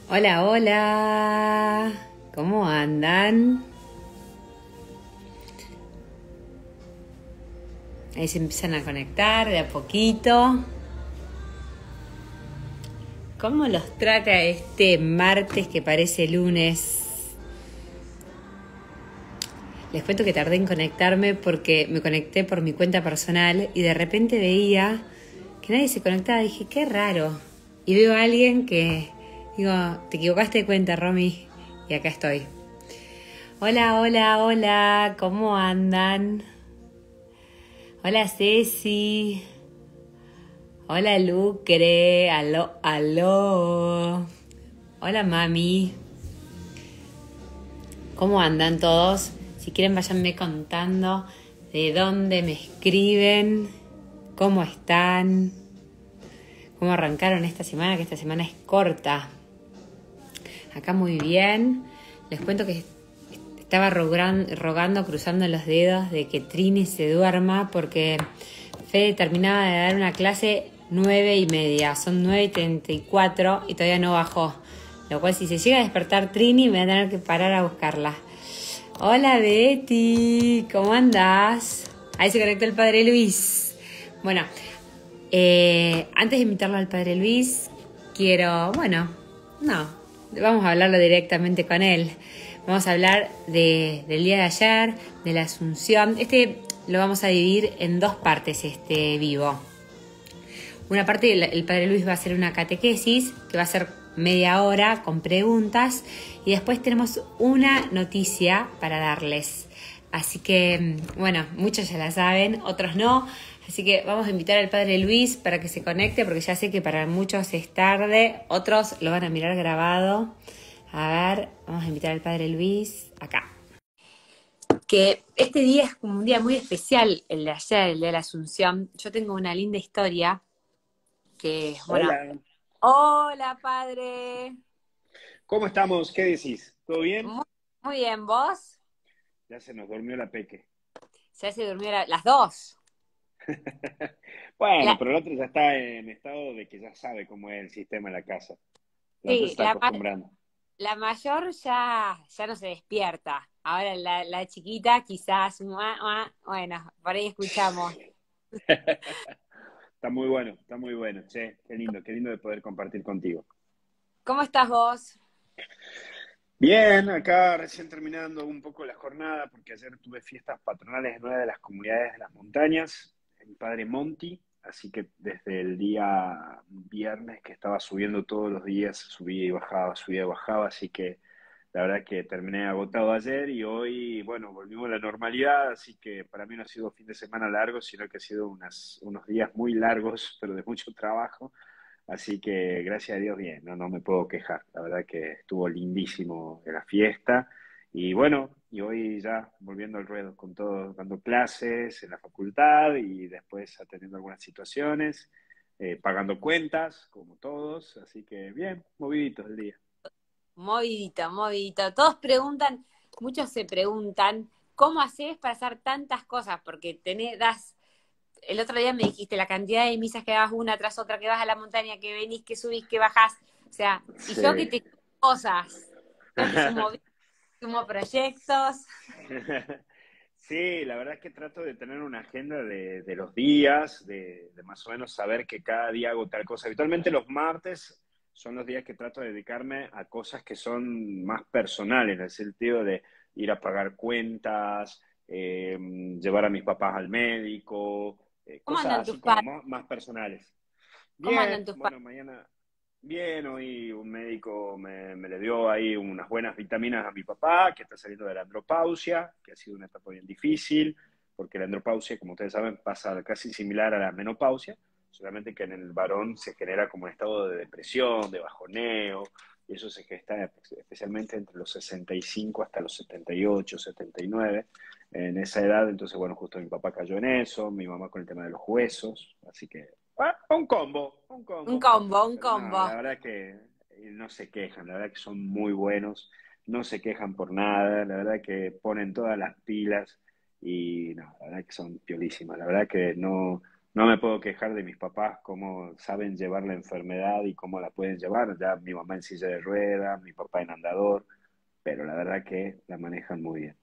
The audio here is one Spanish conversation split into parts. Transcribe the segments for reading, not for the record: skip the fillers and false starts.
Hola, hola. ¿Cómo andan? Ahí se empiezan a conectar de a poquito. ¿Cómo los trata este martes que parece lunes? Les cuento que tardé en conectarme porque me conecté por mi cuenta personal y de repente veía que nadie se conectaba. Dije, qué raro. Y veo a alguien que digo, te equivocaste de cuenta, Romy. Y acá estoy. Hola, hola, hola. ¿Cómo andan? Hola, Ceci. Hola, Lucre. Aló, aló. Hola, mami. ¿Cómo andan todos? Si quieren, váyanme contando de dónde me escriben, cómo están, cómo arrancaron esta semana, que esta semana es corta. Acá muy bien. Les cuento que estaba rogando, cruzando los dedos de que Trini se duerma porque Fede terminaba de dar una clase 9:30. Son 9:34 y todavía no bajó. Lo cual, si se llega a despertar Trini, me voy a tener que parar a buscarla. Hola, Betty. ¿Cómo andás? Ahí se conectó el padre Luis. Bueno, antes de invitarlo al padre Luis, vamos a hablarlo directamente con él. Vamos a hablar del día de ayer, de la Asunción. Lo vamos a dividir en dos partes, este vivo. Una parte, el padre Luis va a hacer una catequesis, que va a ser media hora con preguntas, y después tenemos una noticia para darles. Así que, bueno, muchos ya la saben, otros no. Así que vamos a invitar al padre Luis para que se conecte, porque ya sé que para muchos es tarde, otros lo van a mirar grabado. A ver, vamos a invitar al padre Luis acá. Que este día es como un día muy especial, el de ayer, el de la Asunción. Yo tengo una linda historia que, bueno, Hola, hola, padre. ¿cómo estamos? ¿Qué decís? ¿Todo bien? Muy, muy bien, ¿vos? Ya se nos durmió la peque. Ya se durmieron las dos. Bueno, La, pero el otro ya está en estado de que ya sabe cómo es el sistema en la casa. El otro se sí, está acostumbrando. la mayor ya no se despierta. Ahora la chiquita quizás, bueno, por ahí escuchamos. Está muy bueno, está muy bueno. Che, qué lindo de poder compartir contigo. ¿Cómo estás vos? Bien, acá recién terminando un poco la jornada, porque ayer tuve fiestas patronales en una de las comunidades de las montañas, en Padre Monti, así que desde el día viernes que estaba subiendo todos los días, subía y bajaba, así que la verdad que terminé agotado ayer y hoy, bueno, volvimos a la normalidad, así que para mí no ha sido fin de semana largo, sino que ha sido unos días muy largos, pero de mucho trabajo. Así que gracias a Dios bien, no me puedo quejar. La verdad que estuvo lindísimo la fiesta. Y bueno, y hoy ya volviendo al ruedo con todo, dando clases en la facultad y después atendiendo algunas situaciones, pagando cuentas, como todos. Así que bien, movidito el día. Movidito, movidito. Todos preguntan, muchos se preguntan, ¿cómo haces para hacer tantas cosas? Porque el otro día me dijiste la cantidad de misas que das una tras otra, que vas a la montaña, que venís, que subís, que bajás. O sea, y yo que Sí. te sumo cosas, yo te sumo proyectos. Sí, la verdad es que trato de tener una agenda de los días, de más o menos saber que cada día hago tal cosa. Habitualmente los martes son los días que trato de dedicarme a cosas que son más personales, en el sentido de ir a pagar cuentas, llevar a mis papás al médico, ¿Cómo cosas andan tus así como padres? más personales. ¿Cómo andan Bien, tus padres? bueno, mañana, bien, hoy un médico me le dio ahí unas buenas vitaminas a mi papá, que está saliendo de la andropausia, que ha sido una etapa bien difícil, porque la andropausia, como ustedes saben, pasa casi similar a la menopausia, solamente que en el varón se genera como un estado de depresión, de bajoneo, y eso se gesta especialmente entre los 65 hasta los 78, 79, en esa edad. Entonces, bueno, justo mi papá cayó en eso, mi mamá con el tema de los huesos, así que un combo, un Un combo. combo, un Pero no, combo. la verdad que no se quejan, la verdad que son muy buenos, no se quejan por nada, la verdad que ponen todas las pilas y no, la verdad que son piolísimas, la verdad que no me puedo quejar de mis papás, cómo saben llevar la enfermedad y cómo la pueden llevar. Ya mi mamá en silla de ruedas, mi papá en andador, pero la verdad que la manejan muy bien.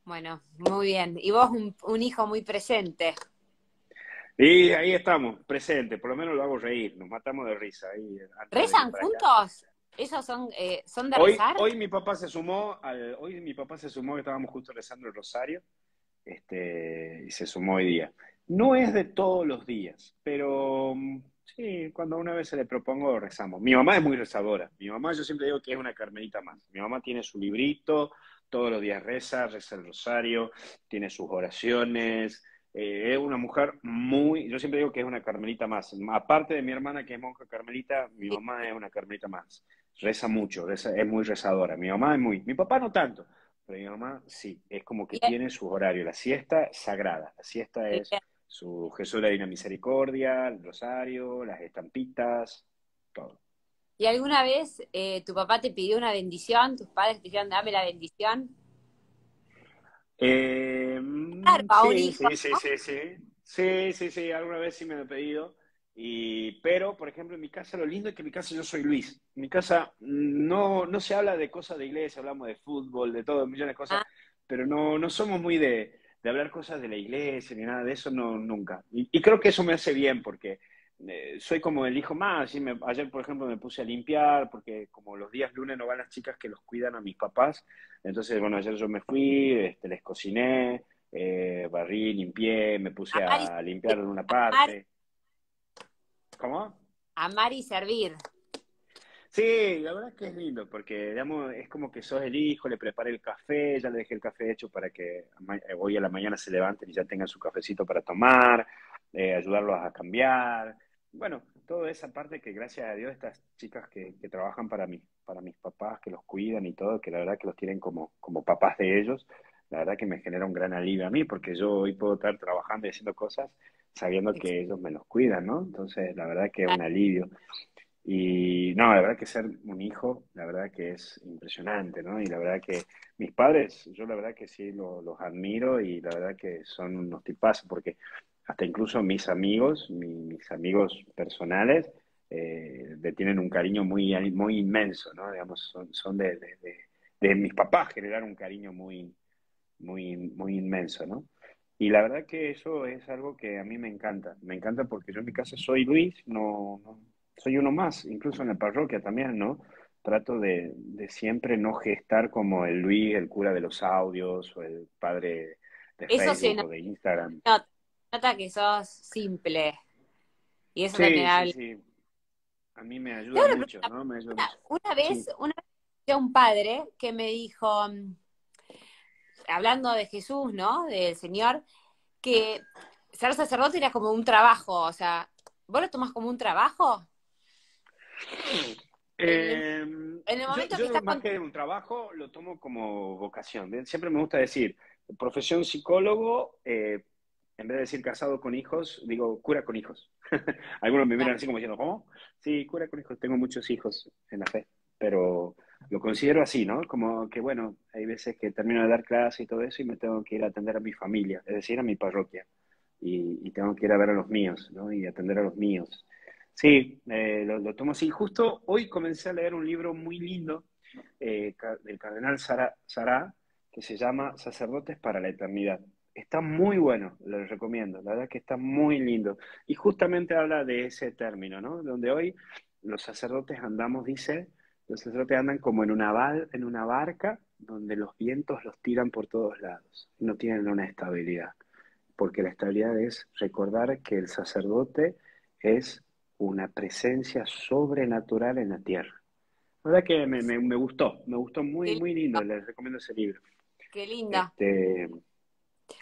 Bueno, muy bien. Y vos un hijo muy presente. Y ahí estamos, presente, por lo menos lo hago reír, nos matamos de risa ahí antes de venir ¿Rezan para acá. juntos? ¿Esos son de rezar? Hoy mi papá se sumó hoy mi papá se sumó, que estábamos justo rezando el rosario, y se sumó hoy día. No es de todos los días, pero sí, cuando una vez se le propongo, rezamos. Mi mamá es muy rezadora. Mi mamá, yo siempre digo que es una carmelita más. Mi mamá tiene su librito, todos los días reza el rosario, tiene sus oraciones. Es una mujer muy, yo siempre digo que es una carmelita más. Aparte de mi hermana que es monja carmelita, mi mamá es una carmelita más. Reza mucho, es muy rezadora. Mi mamá es muy, mi papá no tanto. Pero mi mamá sí, es como que ¿Y, tiene sus horarios. La siesta sagrada. La siesta es su Jesús la Divina Misericordia, el rosario, las estampitas, todo. y alguna vez tu papá te pidió una bendición? ¿Tus padres te dijeron, dame la bendición? Claro, a un Sí, hijo, sí, sí, ¿no? sí, sí. Sí, sí, sí, alguna vez sí me lo he pedido. Pero, por ejemplo, en mi casa, lo lindo es que en mi casa yo soy Luis. En mi casa no se habla de cosas de iglesia, hablamos de fútbol, de todo, millones de cosas, Ah, pero no somos muy de hablar cosas de la iglesia ni nada de eso, no, nunca. Y creo que eso me hace bien porque soy como el hijo más. ¿Sí? Ayer, por ejemplo, me puse a limpiar porque como los días lunes no van las chicas que los cuidan a mis papás, entonces, bueno, ayer yo me fui, les cociné, barrí, limpié, me puse amar y a limpiar servir. en una Amar, parte. ¿Cómo? amar y servir. Sí, la verdad es que es lindo, porque digamos, es como que sos el hijo, le preparé el café, ya le dejé el café hecho para que hoy a la mañana se levanten y ya tengan su cafecito para tomar, ayudarlos a cambiar. Bueno, toda esa parte que gracias a Dios estas chicas que trabajan para mis papás, que los cuidan y todo, que la verdad que los tienen como papás de ellos, la verdad que me genera un gran alivio a mí, porque yo hoy puedo estar trabajando y haciendo cosas sabiendo que ellos me los cuidan, ¿no? Entonces, la verdad que es un alivio. Y no, la verdad que ser un hijo, la verdad que es impresionante, ¿no? Y la verdad que mis padres, yo la verdad que sí los admiro y la verdad que son unos tipazos, porque hasta incluso mis amigos, mis amigos personales, le tienen un cariño muy inmenso, ¿no? Digamos, son de mis papás generar un cariño muy inmenso, ¿no? Y la verdad que eso es algo que a mí me encanta porque yo en mi casa soy Luis, soy uno más, incluso en la parroquia también, ¿no? Trato de siempre no gestar como el Luis, el cura de los audios o el padre de Eso se Facebook o de Instagram. nota, nota que sos simple. Y eso también Sí, sí, habla. sí, a mí me Te ayuda hago una mucho, pregunta. ¿no? Me ayuda mucho. Sí. Una vez escuché a un padre que me dijo, hablando de Jesús, ¿no? Del Señor, que ser sacerdote era como un trabajo. O sea, ¿vos lo tomás como un trabajo? En el, Eh, en el momento que yo estás más con... que un trabajo lo tomo como vocación. ¿Bien? Siempre me gusta decir, profesión psicólogo, en vez de decir casado con hijos, digo cura con hijos. Algunos me miran así como diciendo, ¿cómo? Sí, cura con hijos, tengo muchos hijos en la fe, pero lo considero así, ¿no? Como que, bueno, hay veces que termino de dar clase y todo eso y me tengo que ir a atender a mi familia, es decir, a mi parroquia, y tengo que ir a ver a los míos, ¿no? Y atender a los míos. Sí, lo tomo así. Justo hoy comencé a leer un libro muy lindo del cardenal Sará, que se llama Sacerdotes para la Eternidad. Está muy bueno, lo recomiendo, la verdad que está muy lindo. Y justamente habla de ese término, ¿no? Donde hoy los sacerdotes andamos, dice, los sacerdotes andan como en una barca donde los vientos los tiran por todos lados, no tienen una estabilidad, porque la estabilidad es recordar que el sacerdote es una presencia sobrenatural en la tierra. La verdad que me gustó muy, Qué muy lindo, lindo, les recomiendo ese libro. qué lindo. Este,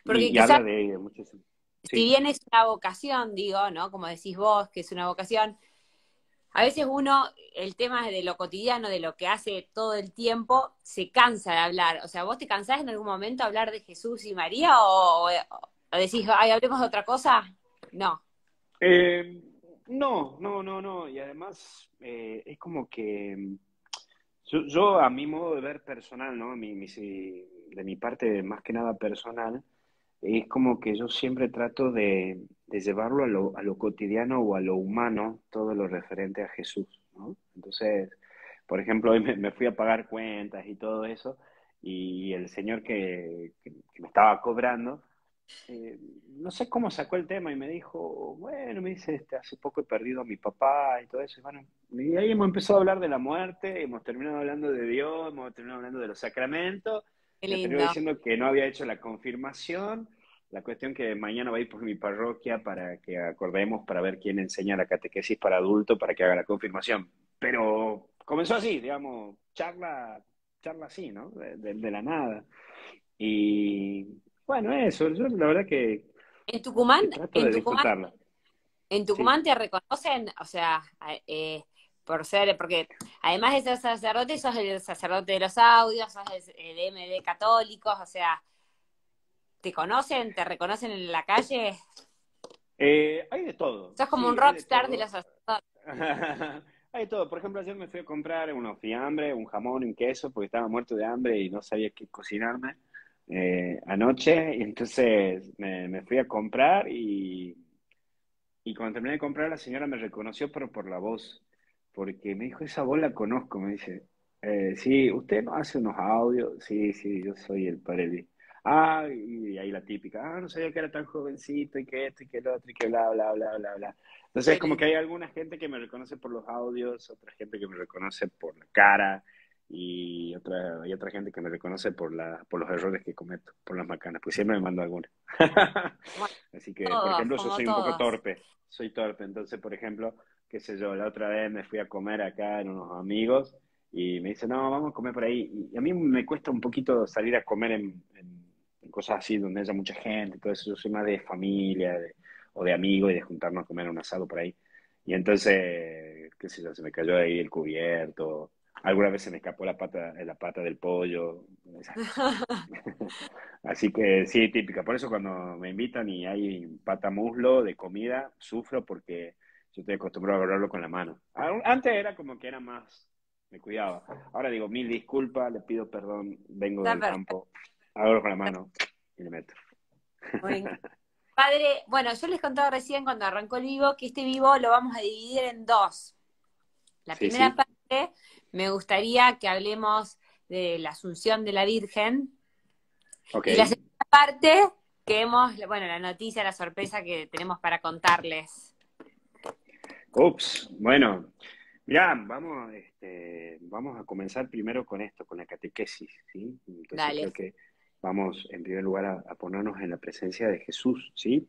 Porque y quizás, habla de muchos, si sí. bien es una vocación, digo, ¿no? Como decís vos, que es una vocación, a veces uno, el tema de lo cotidiano, de lo que hace todo el tiempo, se cansa de hablar. O sea, ¿vos te cansás en algún momento de hablar de Jesús y María o decís, ay, hablemos de otra cosa? No. Eh, no, y además es como que yo a mi modo de ver personal, ¿no? De mi parte más que nada personal, es como que yo siempre trato de llevarlo a lo cotidiano o a lo humano, todo lo referente a Jesús, ¿no? Entonces, por ejemplo, hoy me fui a pagar cuentas y todo eso, y el señor que me estaba cobrando, no sé cómo sacó el tema y me dijo, bueno, me dice, hace poco he perdido a mi papá y todo eso. Y bueno, y ahí hemos empezado a hablar de la muerte, hemos terminado hablando de Dios, hemos terminado hablando de los sacramentos, Qué me terminó lindo. diciendo que no había hecho la confirmación, la cuestión que mañana va a ir por mi parroquia para que acordemos para ver quién enseña la catequesis para adulto para que haga la confirmación. Pero comenzó así, digamos, charla así, ¿no? De la nada. Y bueno, eso, yo la verdad En Tucumán, que trato en de Tucumán, disfrutarla. en Sí. Tucumán te reconocen, o sea, por ser, porque además de ser sacerdote, sos el sacerdote de los audios, sos el MD católicos, o sea, ¿te conocen, te reconocen en la calle? Hay de todo, Sos como un sí, hay de rockstar de los todo. sacerdotes. Hay de todo. Por ejemplo, ayer me fui a comprar unos fiambres, un jamón y un queso, porque estaba muerto de hambre y no sabía qué cocinarme anoche. Y entonces me fui a comprar y cuando terminé de comprar, la señora me reconoció, pero por la voz, porque me dijo, esa voz la conozco, me dice. Sí, usted no hace unos audios. Sí, sí, yo soy el padre Luis. Ah, y ahí la típica, no sabía que era tan jovencito y que esto y que lo otro y que bla, bla, bla, bla, bla. Entonces, Qué como que hay lindo. alguna gente que me reconoce por los audios, otra gente que me reconoce por la cara y otra gente que me reconoce por los errores que cometo, por las macanas, pues siempre me mando alguna. Bueno, Así que, por todos, ejemplo, yo como soy un poco todos. torpe, soy torpe. Entonces, por ejemplo, qué sé yo, la otra vez me fui a comer acá en unos amigos y me dice, no, vamos a comer por ahí. Y a mí me cuesta un poquito salir a comer en cosas así donde haya mucha gente. Entonces, yo soy más de familia o de amigos y de juntarnos a comer un asado por ahí. Y entonces, qué sé yo, se me cayó ahí el cubierto. Alguna vez se me escapó la pata del pollo, esas cosas. Así que sí, típica. Por eso cuando me invitan y hay pata muslo de comida, sufro porque yo estoy acostumbrado a agarrarlo con la mano. Antes era como que era más, me cuidaba. Ahora digo, mil disculpas, le pido perdón, vengo Está del perfecto. campo, agarro con la mano y le meto. Muy bien. Padre, bueno, yo les contaba recién cuando arrancó el vivo que este vivo lo vamos a dividir en dos. La Sí, primera sí, parte me gustaría que hablemos de la Asunción de la Virgen ok. y la segunda parte que hemos, bueno, la noticia, la sorpresa que tenemos para contarles. Ups, bueno, mirá, vamos a comenzar primero con esto, con la catequesis, ¿sí? Entonces Dale. creo que vamos en primer lugar a ponernos en la presencia de Jesús, ¿sí?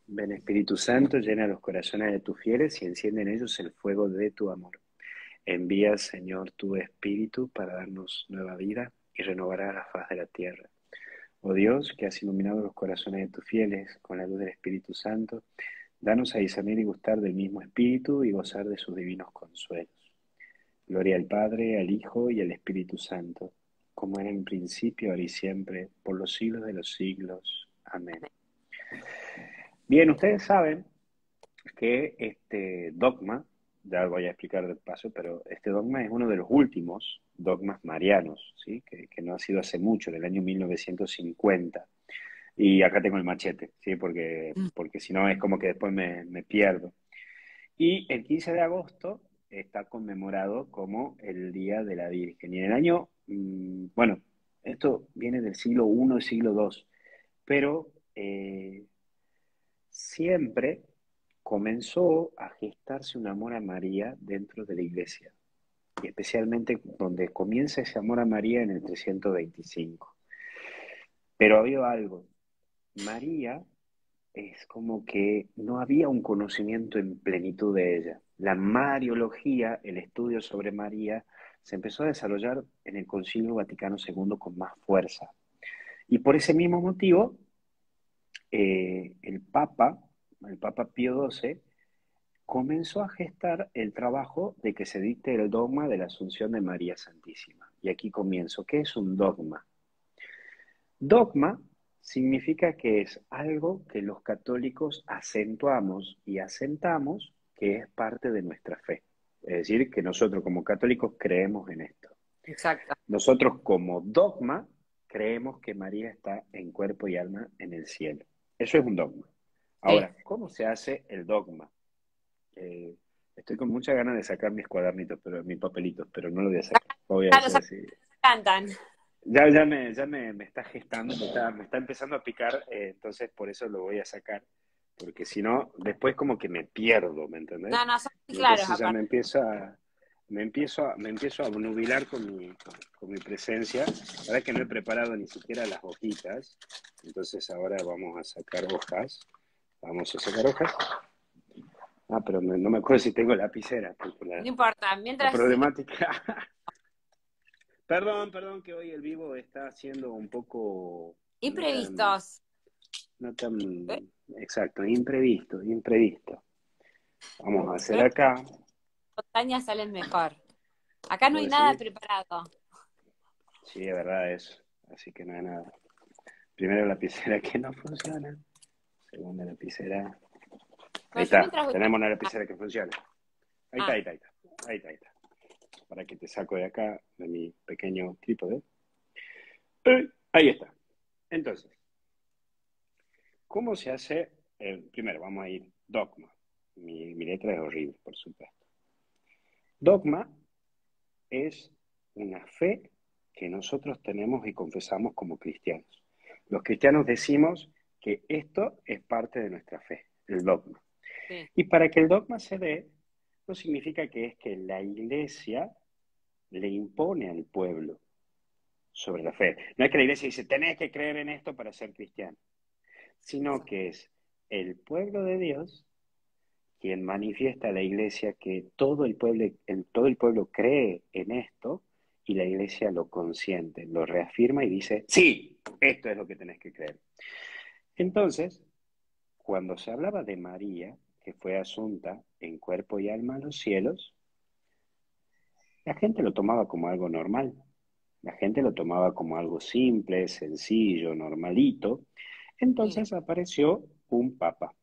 Ven Espíritu Santo, llena los corazones de tus fieles y enciende en ellos el fuego de tu amor. Envía, Señor, tu Espíritu para darnos nueva vida y renovará la faz de la tierra. Oh Dios, que has iluminado los corazones de tus fieles con la luz del Espíritu Santo, danos a discernir y gustar del mismo Espíritu y gozar de sus divinos consuelos. Gloria al Padre, al Hijo y al Espíritu Santo, como era en principio, ahora y siempre, por los siglos de los siglos. Amén. Bien, ustedes saben que este dogma, ya voy a explicar del paso, pero este dogma es uno de los últimos dogmas marianos, ¿sí? Que no ha sido hace mucho, del año 1950. Y acá tengo el machete, ¿sí? Porque si no es como que después me pierdo. Y el 15 de agosto está conmemorado como el Día de la Virgen. Y en el año, bueno, esto viene del siglo I, siglo II, pero siempre comenzó a gestarse un amor a María dentro de la iglesia, y especialmente donde comienza ese amor a María en el 325. Pero había algo, María es como que no había un conocimiento en plenitud de ella. La Mariología, el estudio sobre María, se empezó a desarrollar en el Concilio Vaticano II con más fuerza. Y por ese mismo motivo, el Papa Pío XII, comenzó a gestar el trabajo de que se dicte el dogma de la Asunción de María Santísima. Y aquí comienzo. ¿Qué es un dogma? Dogma significa que es algo que los católicos acentuamos y asentamos que es parte de nuestra fe. Es decir, que nosotros como católicos creemos en esto. Exacto. Nosotros como dogma creemos que María está en cuerpo y alma en el cielo. Eso es un dogma. Sí. Ahora, ¿cómo se hace el dogma? Eh, Estoy con muchas ganas de sacar mis cuadernitos, mis papelitos, pero no lo voy a sacar. Lo voy a Ya los hacer así. cantan. Ya me está gestando, me está empezando a picar, entonces por eso lo voy a sacar, porque si no, después como que me pierdo, ¿me entendés? No, no, son muy Y claros entonces ya aparte. me empiezo a obnubilar con mi presencia. La verdad es que no he preparado ni siquiera las hojitas, entonces ahora vamos a sacar hojas. Vamos a sacar hojas. Ah, pero no me acuerdo si tengo lapicera, porque No la, importa, la mientras problemática. Perdón que hoy el vivo está siendo un poco imprevistos. no tan exacto, imprevisto. Vamos a hacer Pero las acá, montañas salen mejor. Acá no hay vos nada decís, preparado. sí, es verdad eso, así que no hay nada. Primero la lapicera que no funciona, segunda lapicera, ahí No, yo está, mientras voy. tenemos una lapicera que funciona. Ahí está, Ah, ahí está, ahí está, ahí está, ahí está. Para que te saco de acá, de mi pequeño trípode. Ahí está. Entonces, ¿cómo se hace? Primero, vamos a ir dogma. Mi letra es horrible, por supuesto. Dogma es una fe que nosotros tenemos y confesamos como cristianos. Los cristianos decimos que esto es parte de nuestra fe, el dogma. sí. Y para que el dogma se dé, no significa que es que la iglesia le impone al pueblo sobre la fe. No es que la iglesia dice, tenés que creer en esto para ser cristiano, sino que es el pueblo de Dios quien manifiesta a la iglesia que todo el pueblo cree en esto y la iglesia lo consiente, lo reafirma y dice, sí, esto es lo que tenés que creer. Entonces, cuando se hablaba de María, que fue asunta en cuerpo y alma a los cielos, la gente lo tomaba como algo normal. La gente lo tomaba como algo simple, sencillo, normalito. Sí. Entonces apareció un papa.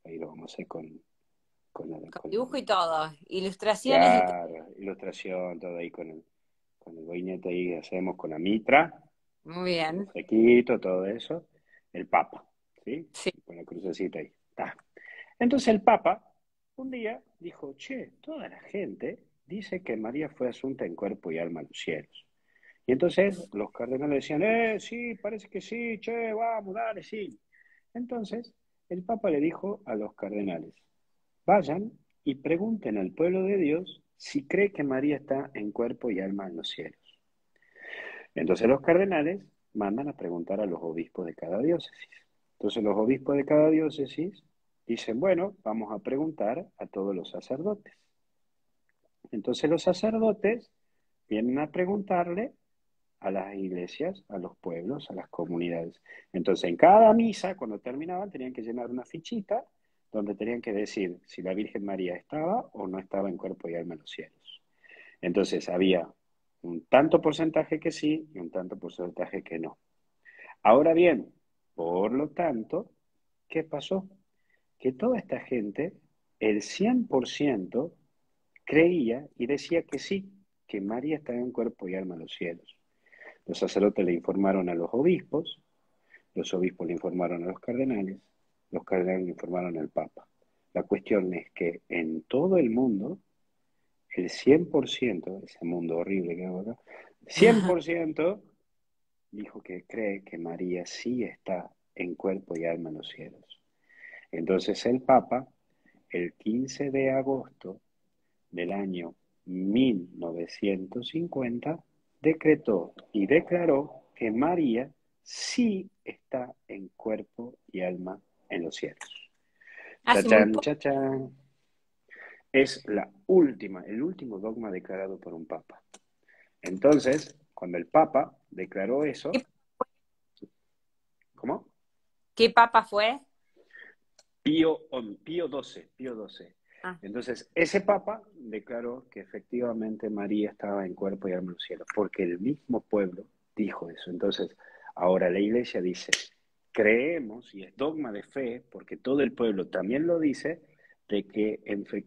Ahí lo vamos a hacer Con con dibujo y todo. Ilustraciones y todo. claro, ilustración, todo ahí con el boinete ahí hacemos con la mitra, Muy con los bien. flequitos, todo eso, el Papa, ¿sí? Sí. Con la crucecita ahí. Ta. Entonces el Papa un día dijo, che, toda la gente dice que María fue asunta en cuerpo y alma a los cielos. Y entonces los cardenales decían, sí, parece que sí, che, vamos, dale, sí. Entonces el Papa le dijo a los cardenales, vayan y pregunten al pueblo de Dios si cree que María está en cuerpo y alma en los cielos. Entonces los cardenales mandan a preguntar a los obispos de cada diócesis. Entonces los obispos de cada diócesis dicen, bueno, vamos a preguntar a todos los sacerdotes. Entonces los sacerdotes vienen a preguntarle a las iglesias, a los pueblos, a las comunidades. Entonces, en cada misa, cuando terminaban, tenían que llenar una fichita donde tenían que decir si la Virgen María estaba o no estaba en cuerpo y alma en los cielos. Entonces, había un tanto porcentaje que sí y un tanto porcentaje que no. Ahora bien, por lo tanto, ¿qué pasó? Que toda esta gente, el 100% creía y decía que sí, que María estaba en cuerpo y alma en los cielos. Los sacerdotes le informaron a los obispos le informaron a los cardenales le informaron al Papa. La cuestión es que en todo el mundo, el 100%, ese mundo horrible que hago acá, 100% dijo que cree que María sí está en cuerpo y alma en los cielos. Entonces el Papa, el 15 de agosto del año 1950, decretó y declaró que María sí está en cuerpo y alma en los cielos. Hace muy Chachán, poco. chachán. Es el último dogma declarado por un papa. Entonces, cuando el papa declaró eso, ¿Qué, ¿cómo? qué papa fue? Pío XII. Ah, Entonces, ese papa declaró que efectivamente María estaba en cuerpo y alma en los cielos, porque el mismo pueblo dijo eso. Entonces, ahora la iglesia dice, creemos, y es dogma de fe, porque todo el pueblo también lo dice, de que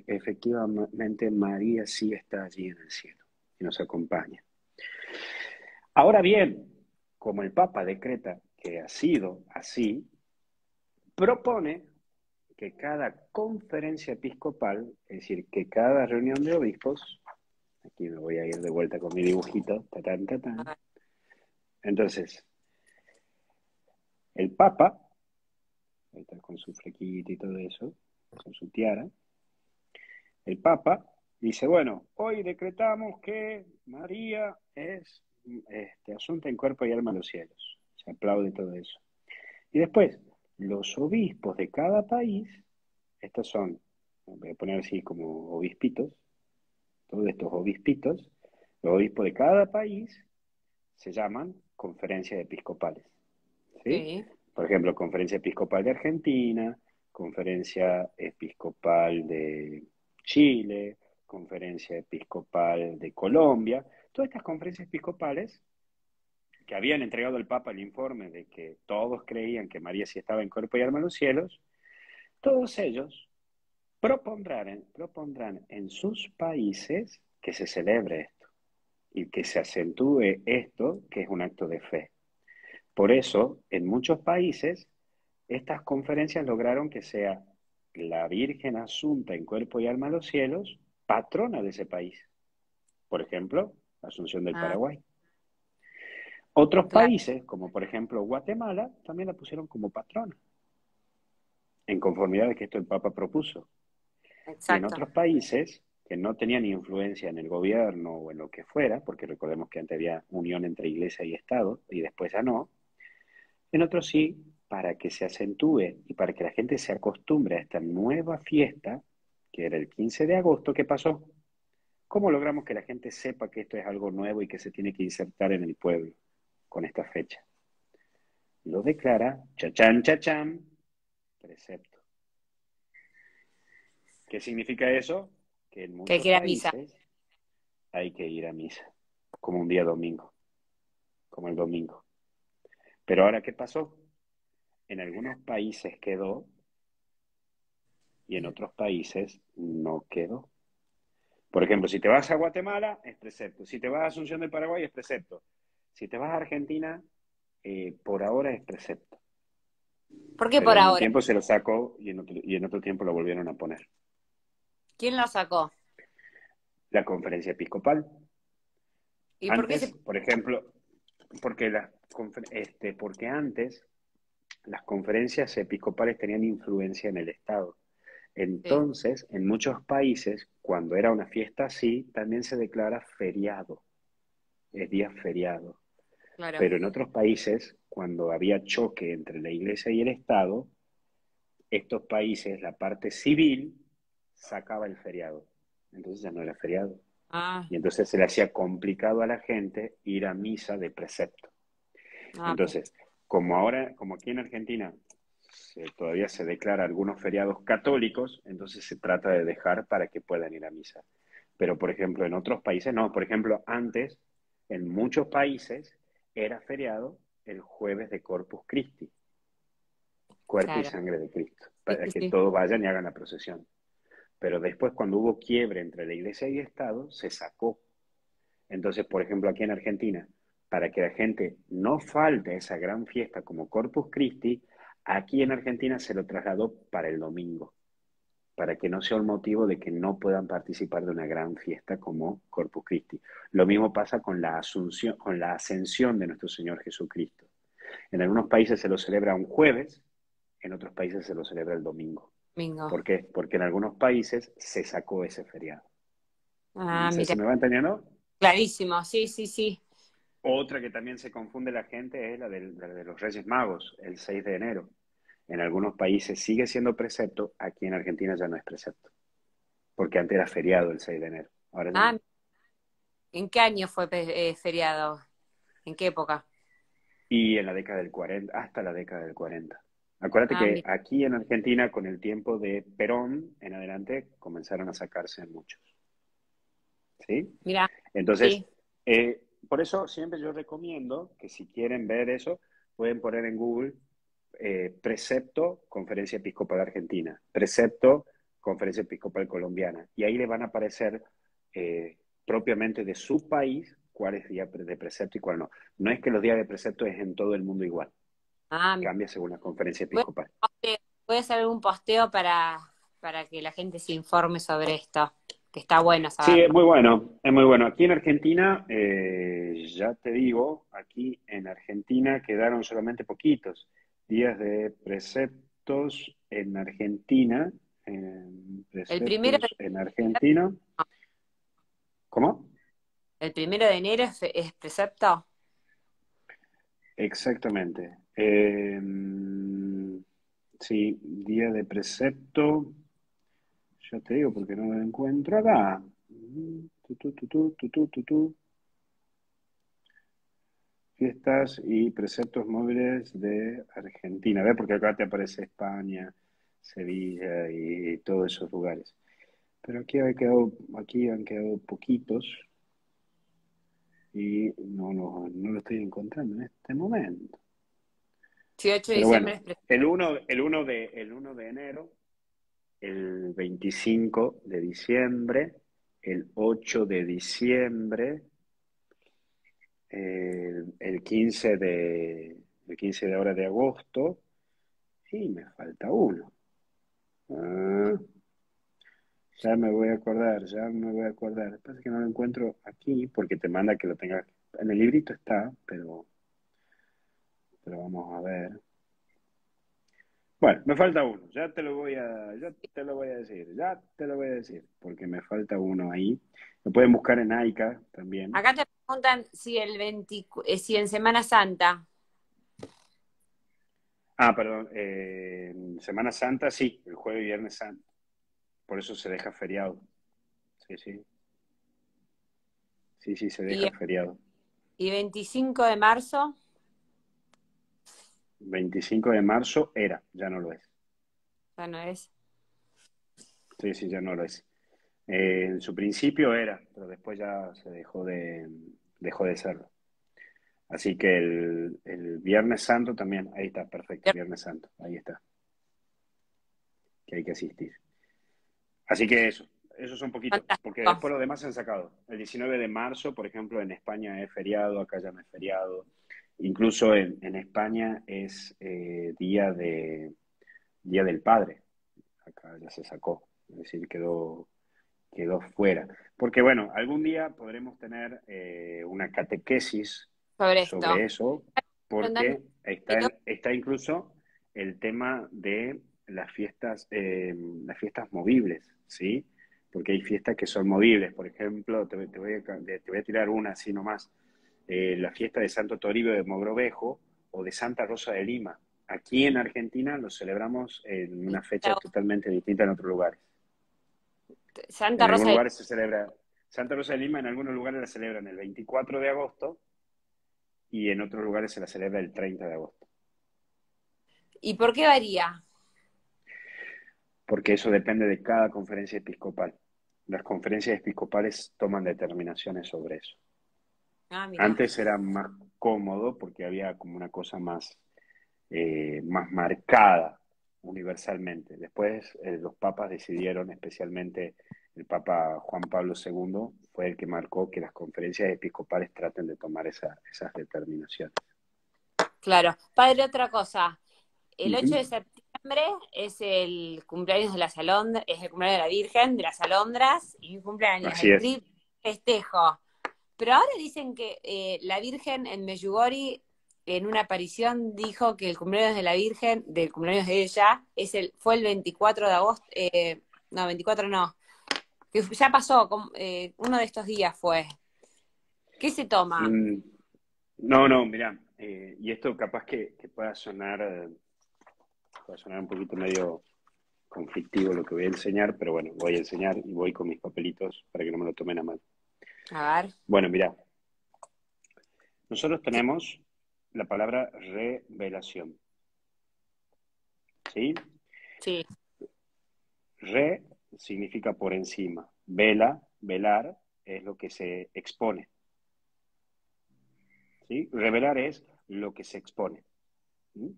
efectivamente María sí está allí en el cielo y nos acompaña. Ahora bien, como el Papa decreta que ha sido así, propone que cada conferencia episcopal, es decir, que cada reunión de obispos, aquí me voy a ir de vuelta con mi dibujito, tatán, tatán. Entonces, el Papa, ahí está con su flequita y todo eso, con su tiara, el Papa dice, bueno, hoy decretamos que María es asunta en cuerpo y alma en los cielos. Se aplaude todo eso. Y después, los obispos de cada país, estos son, voy a poner así como obispitos, todos estos obispitos, los obispos de cada país se llaman conferencias episcopales. ¿Sí? Sí. Por ejemplo, Conferencia Episcopal de Argentina, Conferencia Episcopal de Chile, Conferencia Episcopal de Colombia. Todas estas conferencias episcopales que habían entregado al Papa el informe de que todos creían que María sí estaba en cuerpo y alma en los cielos, todos ellos propondrán en sus países que se celebre esto y que se acentúe esto, que es un acto de fe. Por eso, en muchos países, estas conferencias lograron que sea la Virgen Asunta en cuerpo y alma a los cielos, patrona de ese país. Por ejemplo, Asunción del Ah, Paraguay. Otros claro, países, como por ejemplo Guatemala, también la pusieron como patrona, en conformidad de que esto el Papa propuso. Y en exacto. otros países que no tenían influencia en el gobierno o en lo que fuera, porque recordemos que antes había unión entre iglesia y Estado, y después ya no, en otros sí, para que se acentúe y para que la gente se acostumbre a esta nueva fiesta, que era el 15 de agosto, ¿qué pasó? ¿Cómo logramos que la gente sepa que esto es algo nuevo y que se tiene que insertar en el pueblo con esta fecha? Lo declara, chachán, chachán, precepto. ¿Qué significa eso? Que en Que hay muchos que ir a misa. países hay que ir a misa, como un día domingo, como el domingo. Pero ahora, ¿qué pasó? En algunos países quedó y en otros países no quedó. Por ejemplo, si te vas a Guatemala, es precepto. Si te vas a Asunción del Paraguay, es precepto. Si te vas a Argentina, por ahora es precepto. ¿Por qué Pero por en un ahora? tiempo se lo sacó y en otro tiempo lo volvieron a poner. ¿Quién lo sacó? La conferencia episcopal. ¿Y por qué Antes, se... por ejemplo, porque antes las conferencias episcopales tenían influencia en el Estado. Sí, Entonces, en muchos países, cuando era una fiesta así, también se declara feriado, es día feriado. claro. Pero en otros países, cuando había choque entre la iglesia y el Estado, estos países, la parte civil, sacaba el feriado. Entonces ya no era feriado. Ah, Y entonces se le hacía complicado a la gente ir a misa de precepto. ah, Entonces, como ahora, como aquí en Argentina todavía se declara algunos feriados católicos, entonces se trata de dejar para que puedan ir a misa. Pero, por ejemplo, en otros países no. Por ejemplo, antes, en muchos países, era feriado el jueves de Corpus Christi, cuerpo y claro. sangre de Cristo, Sí, para sí, que sí. todos vayan y hagan la procesión. Pero después, cuando hubo quiebre entre la iglesia y el Estado, se sacó. Entonces, por ejemplo, aquí en Argentina, para que la gente no falte a esa gran fiesta como Corpus Christi, aquí en Argentina se lo trasladó para el domingo, para que no sea un motivo de que no puedan participar de una gran fiesta como Corpus Christi. Lo mismo pasa con la asunción, con la ascensión de nuestro Señor Jesucristo. En algunos países se lo celebra un jueves, en otros países se lo celebra el domingo. Bingo. ¿Por qué? Porque en algunos países se sacó ese feriado. Ah, ¿Se mira. me va entendiendo? Clarísimo, sí, sí, sí. Otra que también se confunde la gente es la de los Reyes Magos, el 6 de enero. En algunos países sigue siendo precepto, aquí en Argentina ya no es precepto, porque antes era feriado el 6 de enero, ahora ya Ah, no. ¿en qué año fue feriado? ¿En qué época? Y en la década del 40, hasta la década del 40. Acuérdate Ah, que mira. aquí en Argentina, con el tiempo de Perón en adelante, comenzaron a sacarse muchos. ¿Sí? Mira, Entonces, sí. por eso siempre yo recomiendo que si quieren ver eso, pueden poner en Google precepto Conferencia Episcopal Argentina, precepto Conferencia Episcopal Colombiana, y ahí le van a aparecer propiamente de su país cuál es día de precepto y cuál no. No es que los días de precepto es en todo el mundo igual, Ah, cambia según la conferencia voy episcopal. voy a hacer algún posteo para que la gente se informe sobre esto, que está bueno Sí, es saberlo. muy bueno, es muy bueno. Aquí en Argentina, ya te digo, aquí en Argentina quedaron solamente poquitos días de preceptos en Argentina, El primero preceptos en Argentina. ¿Cómo? el 1 de enero es precepto. Exactamente. Sí, día de precepto, ya te digo porque no lo encuentro acá. Tu. Fiestas y preceptos móviles de Argentina. ¿Ves? Porque acá te aparece España, Sevilla y todos esos lugares. Pero aquí han quedado poquitos y no lo estoy encontrando en este momento. 18 de Pero diciembre bueno, es precepto. el uno de enero, el 25 de diciembre, el 8 de diciembre, el 15 de ahora de agosto, y me falta uno. Ah, ya me voy a acordar. Lo que pasa es que no lo encuentro aquí porque te manda que lo tengas. En el librito está, pero vamos a ver. Bueno, me falta uno. Ya te lo voy a decir, porque me falta uno ahí. Lo pueden buscar en AICA también. Acá te preguntan si si en Semana Santa. Ah, perdón. Semana Santa, sí, el jueves y viernes santo. Por eso se deja feriado. Sí, sí. Sí, sí, se Y, deja feriado. y 25 de marzo, 25 de marzo era, ya no lo es. ya no es. Sí, sí, ya no lo es. En su principio era, pero después ya se dejó de serlo. Así que el Viernes Santo también, ahí está, perfecto, Viernes Santo, ahí está, que hay que asistir. Así que esos son poquitos, porque Fantástico. después los demás se han sacado. El 19 de marzo, por ejemplo, en España es feriado, acá ya no es feriado. Incluso en España es día del Padre, acá ya se sacó, es decir, quedó fuera. Porque bueno, algún día podremos tener una catequesis Sobre sobre esto. eso, Preguntando, porque está incluso el tema de las fiestas movibles, ¿sí? Porque hay fiestas que son movibles. Por ejemplo, te voy a tirar una así nomás. La fiesta de Santo Toribio de Mogrovejo o de Santa Rosa de Lima. Aquí en Argentina lo celebramos en una fecha totalmente distinta en otros lugares. Santa En algunos Rosa de... lugares se celebra, Santa Rosa de Lima en algunos lugares la celebran el 24 de agosto y en otros lugares se la celebra el 30 de agosto, ¿Y por qué varía? porque eso depende de cada conferencia episcopal. Las conferencias episcopales toman determinaciones sobre eso. Ah, mirá. Antes era más cómodo porque había como una cosa más marcada universalmente. Después los papas decidieron, especialmente el Papa Juan Pablo II, fue el que marcó que las conferencias episcopales traten de tomar esas determinaciones. Claro. Padre, otra cosa. El 8 Ujú. de septiembre es el cumpleaños de las alondras, es el cumpleaños de la Virgen, de las alondras, y mi cumpleaños, Así el es. triple festejo. Pero ahora dicen que la Virgen en Medjugorje, en una aparición, dijo que el cumpleaños de la Virgen, del cumpleaños de ella, fue el 24 de agosto, no, 24 no, que ya pasó, uno de estos días fue. ¿Qué se toma? Mm, no, no, mirá, y esto capaz que pueda sonar un poquito medio conflictivo lo que voy a enseñar, pero bueno, voy a enseñar y voy con mis papelitos para que no me lo tomen a mal. A ver. Bueno, mirá, nosotros tenemos la palabra revelación, ¿sí? Sí. Re significa por encima, velar es lo que se expone, ¿sí? Revelar es lo que se expone. ¿Sí?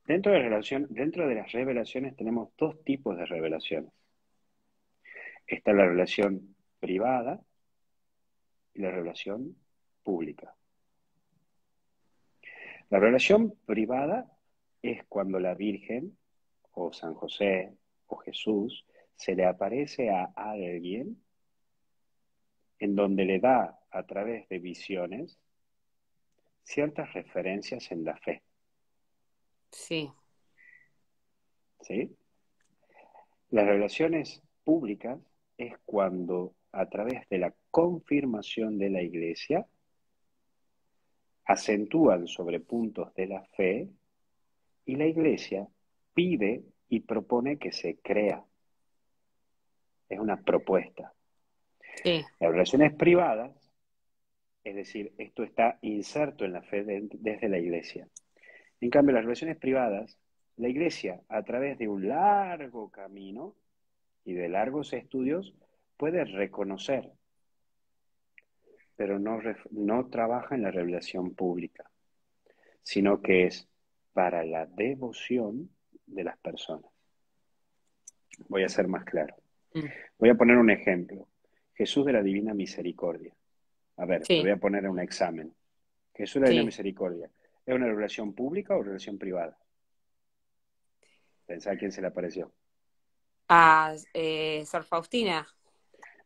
Dentro de las revelaciones tenemos dos tipos de revelaciones. Está la revelación privada y la revelación pública. La revelación privada es cuando la Virgen o San José o Jesús se le aparece a alguien en donde le da a través de visiones ciertas referencias en la fe. Sí, ¿Sí? Las revelaciones públicas es cuando a través de la confirmación de la Iglesia acentúan sobre puntos de la fe y la Iglesia pide y propone que se crea. Es una propuesta. sí, Las revelaciones privadas, es decir, esto está inserto en la fe desde la Iglesia. En cambio, las relaciones privadas, la Iglesia, a través de un largo camino y de largos estudios, puede reconocer, pero no trabaja en la revelación pública, sino que es para la devoción de las personas. Voy a ser más claro. mm, Voy a poner un ejemplo. Jesús de la Divina Misericordia. A ver, te voy sí, a poner un examen. Jesús de la Divina sí. Misericordia. ¿Es una revelación pública o revelación privada? Pensá a quién se le apareció. A Sor Faustina,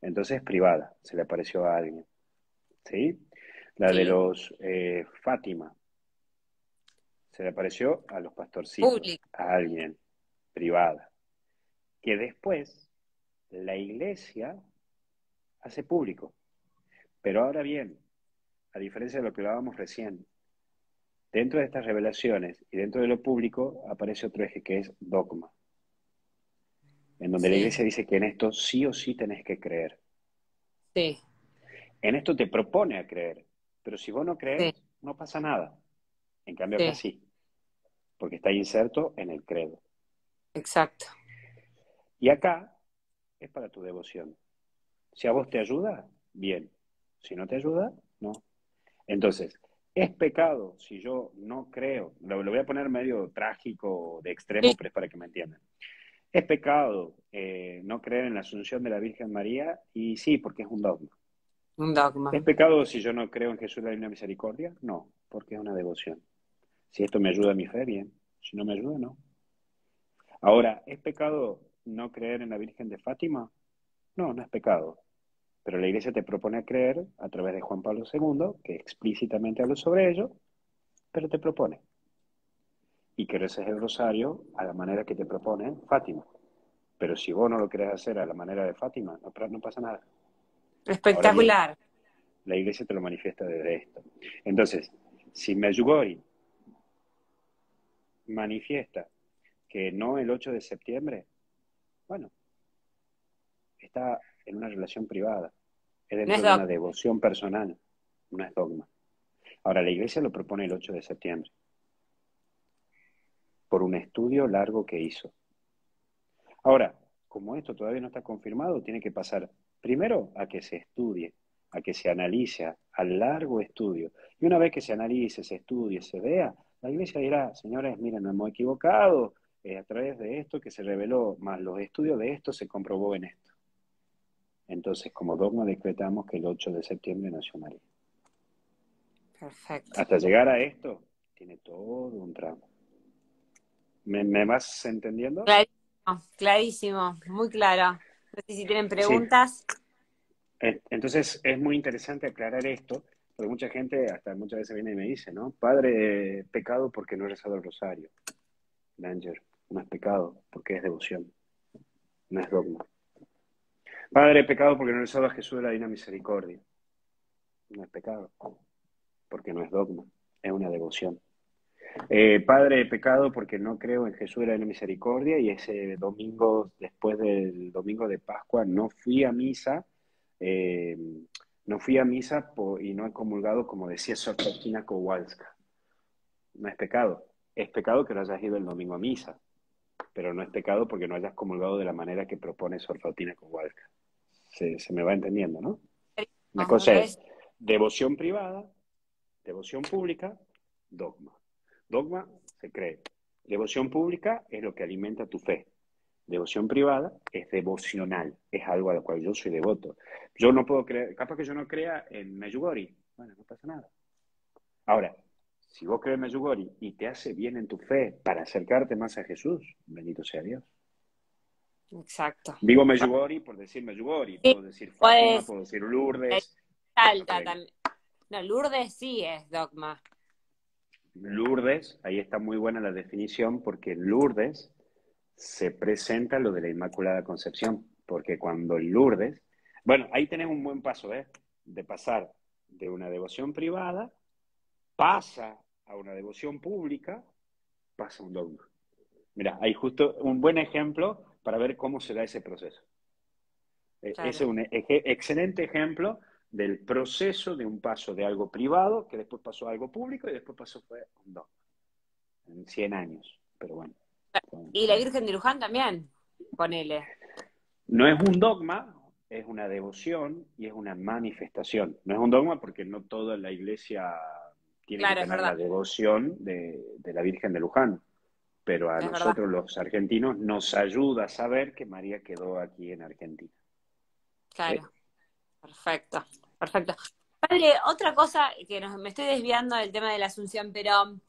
Entonces, privada, se le apareció a alguien. ¿Sí? La de sí. los Fátima, se le apareció a los pastorcitos, Pública, a alguien, privada. Que después la iglesia hace público. Pero ahora bien, a diferencia de lo que hablábamos recién, dentro de estas revelaciones y dentro de lo público aparece otro eje que es dogma, en donde la sí, iglesia dice que en esto sí o sí tenés que creer. sí, En esto te propone a creer, pero si vos no sí, crees, no pasa nada. En cambio acá sí, sí, porque está inserto en el credo. exacto. Y acá es para tu devoción. Si a vos te ayuda, bien. Si no te ayuda, no. Entonces, ¿es pecado si yo no creo? Lo voy a poner medio trágico, de extremo, Sí, pero es para que me entiendan. ¿Es pecado no creer en la Asunción de la Virgen María? Y sí, porque es un dogma. un dogma. ¿Es pecado si yo no creo en Jesús de la Divina Misericordia? No, porque es una devoción. Si esto me ayuda a mi fe, bien. Si no me ayuda, no. Ahora, ¿es pecado no creer en la Virgen de Fátima? No, no es pecado. Pero la Iglesia te propone creer a través de Juan Pablo II, que explícitamente habla sobre ello, pero te propone. Y que reces el rosario a la manera que te propone Fátima. Pero si vos no lo querés hacer a la manera de Fátima, no pasa nada. Ahora bien, Espectacular. la Iglesia te lo manifiesta desde esto. Entonces, si Medjugorje manifiesta que no el 8 de septiembre, bueno, está en una relación privada, es No es dentro de una dogma. devoción personal, no es dogma. Ahora, la Iglesia lo propone el 8 de septiembre, por un estudio largo que hizo. Ahora, como esto todavía no está confirmado, tiene que pasar primero a que se estudie, a que se analice, al largo estudio. Y una vez que se analice, se estudie, se vea, la Iglesia dirá, señores, miren, nos hemos equivocado, a través de esto que se reveló, más los estudios de esto, se comprobó en esto. Entonces, como dogma decretamos que el 8 de septiembre nació María. Perfecto. Hasta llegar a esto, tiene todo un tramo. ¿Me vas entendiendo? Clarísimo, clarísimo, muy claro. No sé si tienen Sí. preguntas. Entonces, es muy interesante aclarar esto, porque mucha gente hasta muchas veces viene y me dice, ¿no? Padre, pecado porque no he rezado el rosario. Danger, no es pecado, porque es devoción, no es dogma. Padre, pecado porque no he rezado a Jesús de la Divina Misericordia. No es pecado, porque no es dogma, es una devoción. Padre, pecado porque no creo en Jesús de la Divina Misericordia y ese domingo, después del domingo de Pascua, no fui a misa, eh, y no he comulgado como decía Sor Faustina Kowalska. No es pecado. Es pecado que no hayas ido el domingo a misa, pero no es pecado porque no hayas comulgado de la manera que propone Sor Faustina Kowalska. Se me va entendiendo, ¿no? Una Me cosa es parece devoción privada, devoción pública, dogma. Dogma se cree. Devoción pública es lo que alimenta tu fe. Devoción privada es devocional, es algo a lo cual yo soy devoto. Yo no puedo creer, capaz que yo no crea en Medjugorje, bueno, no pasa nada. Ahora, si vos crees Medjugorje y te hace bien en tu fe para acercarte más a Jesús, bendito sea Dios. Exacto. Digo Medjugorje por decir Medjugorje, Sí, puedo decir Fátima, pues puedo decir Lourdes, Salta arreglo. también. No, Lourdes sí es dogma. Lourdes, ahí está muy buena la definición, porque en Lourdes se presenta lo de la Inmaculada Concepción, porque cuando en Lourdes, bueno, ahí tenés un buen paso, ¿eh? De pasar de una devoción privada, pasa a una devoción pública, pasa a un dogma. Mira, hay justo un buen ejemplo para ver cómo se da ese proceso. Ese Claro. es un excelente ejemplo del proceso de un paso de algo privado, que después pasó a algo público y después pasó fue un dogma. En 100 años, pero bueno. Y la Virgen de Luján también, ponele. No es un dogma, es una devoción y es una manifestación. No es un dogma porque no toda la iglesia tiene que Claro, es tener verdad, la devoción de la Virgen de Luján, pero a es verdad. nosotros los argentinos nos ayuda a saber que María quedó aquí en Argentina. ¿Sí? Claro, perfecto, perfecto. Padre, otra cosa que me estoy desviando del tema de la Asunción, pero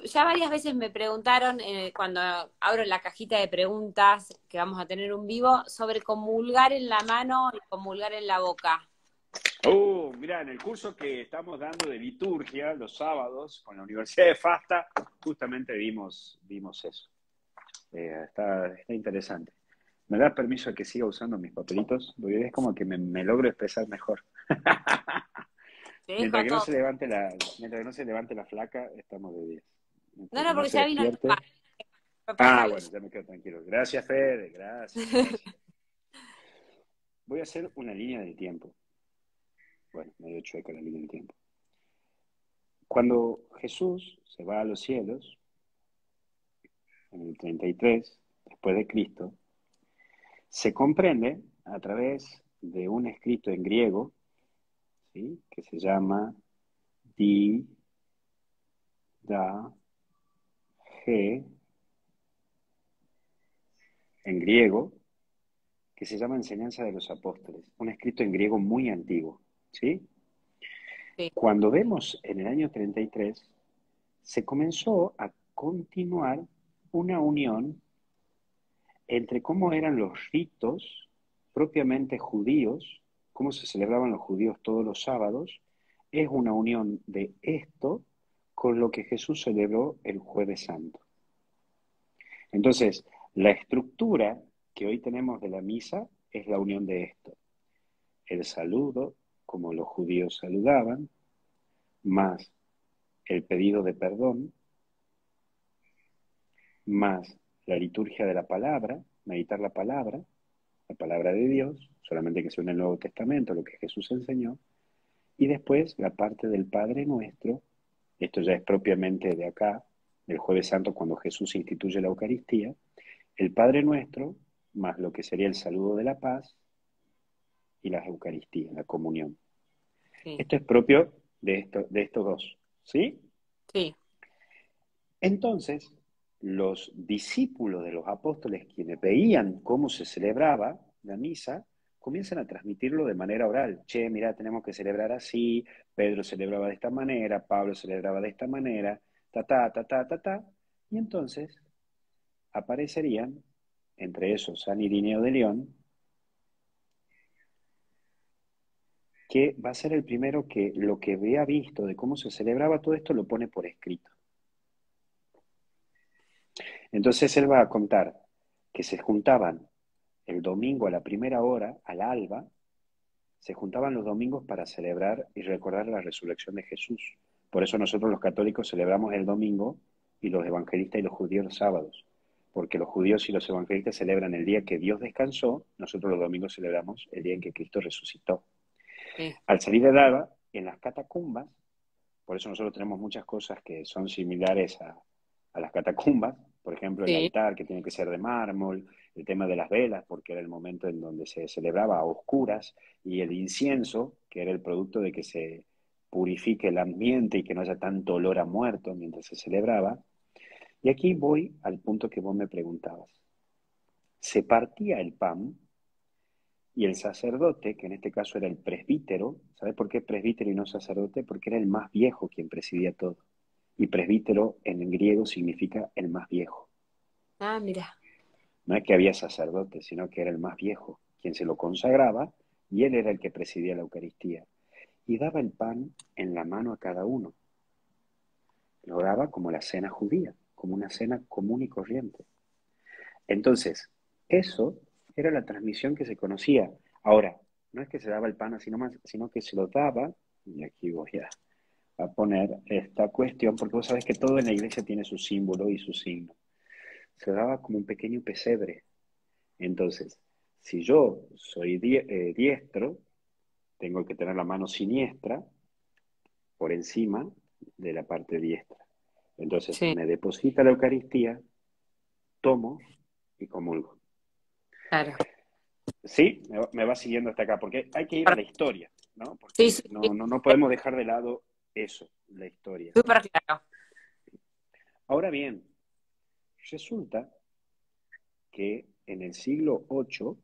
ya varias veces me preguntaron cuando abro la cajita de preguntas que vamos a tener un vivo sobre comulgar en la mano y comulgar en la boca. Mira, en el curso que estamos dando de liturgia los sábados con la Universidad de Fasta, justamente vimos eso. Está interesante. ¿Me das permiso de que siga usando mis papelitos? Porque es como que me logro expresar mejor. Te dejo Mientras a que no todos. se levante mientras que no se levante la flaca, estamos de 10. No, Mientras que no, no porque se ya vino el despierte. papá. Papá Ah, bueno, ya me quedo tranquilo. Gracias, Fede. Gracias. Voy a hacer una línea del tiempo. Bueno, medio chueca la línea del tiempo. Cuando Jesús se va a los cielos, en el 33, después de Cristo, se comprende a través de un escrito en griego, ¿sí? Que se llama Di, Da, Ge, en griego, que se llama Enseñanza de los Apóstoles, un escrito en griego muy antiguo, ¿sí? Sí, Cuando vemos en el año 33, se comenzó a continuar una unión entre cómo eran los ritos propiamente judíos, cómo se celebraban los judíos todos los sábados, es una unión de esto con lo que Jesús celebró el Jueves Santo. Entonces, la estructura que hoy tenemos de la misa es la unión de esto. El saludo, como los judíos saludaban, más el pedido de perdón, más la liturgia de la palabra, meditar la palabra de Dios, solamente que sea en el Nuevo Testamento, lo que Jesús enseñó, y después la parte del Padre Nuestro, esto ya es propiamente de acá, del Jueves Santo, cuando Jesús instituye la Eucaristía, el Padre Nuestro, más lo que sería el saludo de la paz y la Eucaristía, la comunión. sí, Esto es propio de estos dos, ¿sí? sí. Entonces, los discípulos de los apóstoles, quienes veían cómo se celebraba la misa, comienzan a transmitirlo de manera oral. Che, mira, tenemos que celebrar así, Pedro celebraba de esta manera, Pablo celebraba de esta manera, ta, ta, ta, ta, ta, ta. Y entonces aparecerían, entre esos San Irineo de León, que va a ser el primero que lo que había visto de cómo se celebraba todo esto lo pone por escrito. Entonces él va a contar que se juntaban el domingo a la primera hora, al alba, se juntaban los domingos para celebrar y recordar la resurrección de Jesús. Por eso nosotros los católicos celebramos el domingo y los evangelistas y los judíos los sábados, porque los judíos y los evangelistas celebran el día que Dios descansó, nosotros los domingos celebramos el día en que Cristo resucitó. Sí. Al salir del alba, en las catacumbas, por eso nosotros tenemos muchas cosas que son similares a las catacumbas, por ejemplo, el Sí. altar que tiene que ser de mármol, el tema de las velas, porque era el momento en donde se celebraba a oscuras, y el incienso, que era el producto de que se purifique el ambiente y que no haya tanto olor a muerto mientras se celebraba. Y aquí voy al punto que vos me preguntabas. Se partía el pan Y el sacerdote, que en este caso era el presbítero, ¿sabes por qué presbítero y no sacerdote? Porque era el más viejo quien presidía todo. Y presbítero en griego significa el más viejo. Ah, mira. No es que había sacerdote, sino que era el más viejo, quien se lo consagraba, y él era el que presidía la Eucaristía. Y daba el pan en la mano a cada uno. Lo daba como la cena judía, como una cena común y corriente. Entonces, eso era la transmisión que se conocía. Ahora, no es que se daba el pan así nomás, sino que se lo daba, y aquí voy a poner esta cuestión, porque vos sabés que todo en la iglesia tiene su símbolo y su signo. Se daba como un pequeño pesebre. Entonces, si yo soy diestro, tengo que tener la mano siniestra por encima de la parte diestra. Entonces, Sí, me deposita la Eucaristía, tomo y comulgo. claro. Sí, me va siguiendo hasta acá, porque hay que ir a la historia, ¿no? Sí, sí, Porque sí, no podemos dejar de lado eso, la historia. súper claro. Ahora bien, resulta que en el siglo VIII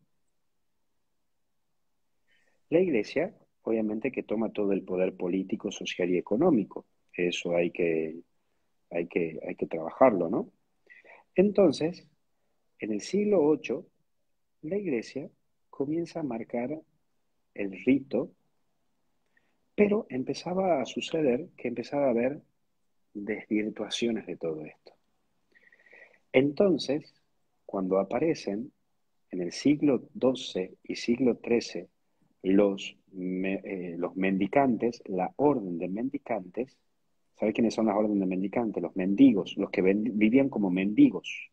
la Iglesia, obviamente que toma todo el poder político, social y económico. Eso hay que trabajarlo, ¿no? Entonces, en el siglo VIII, la Iglesia comienza a marcar el rito, pero empezaba a suceder que empezaba a haber desvirtuaciones de todo esto. Entonces, cuando aparecen en el siglo XII y siglo XIII los mendicantes, la orden de mendicantes, ¿sabes quiénes son las órdenes de mendicantes? Los mendigos, los que vivían como mendigos,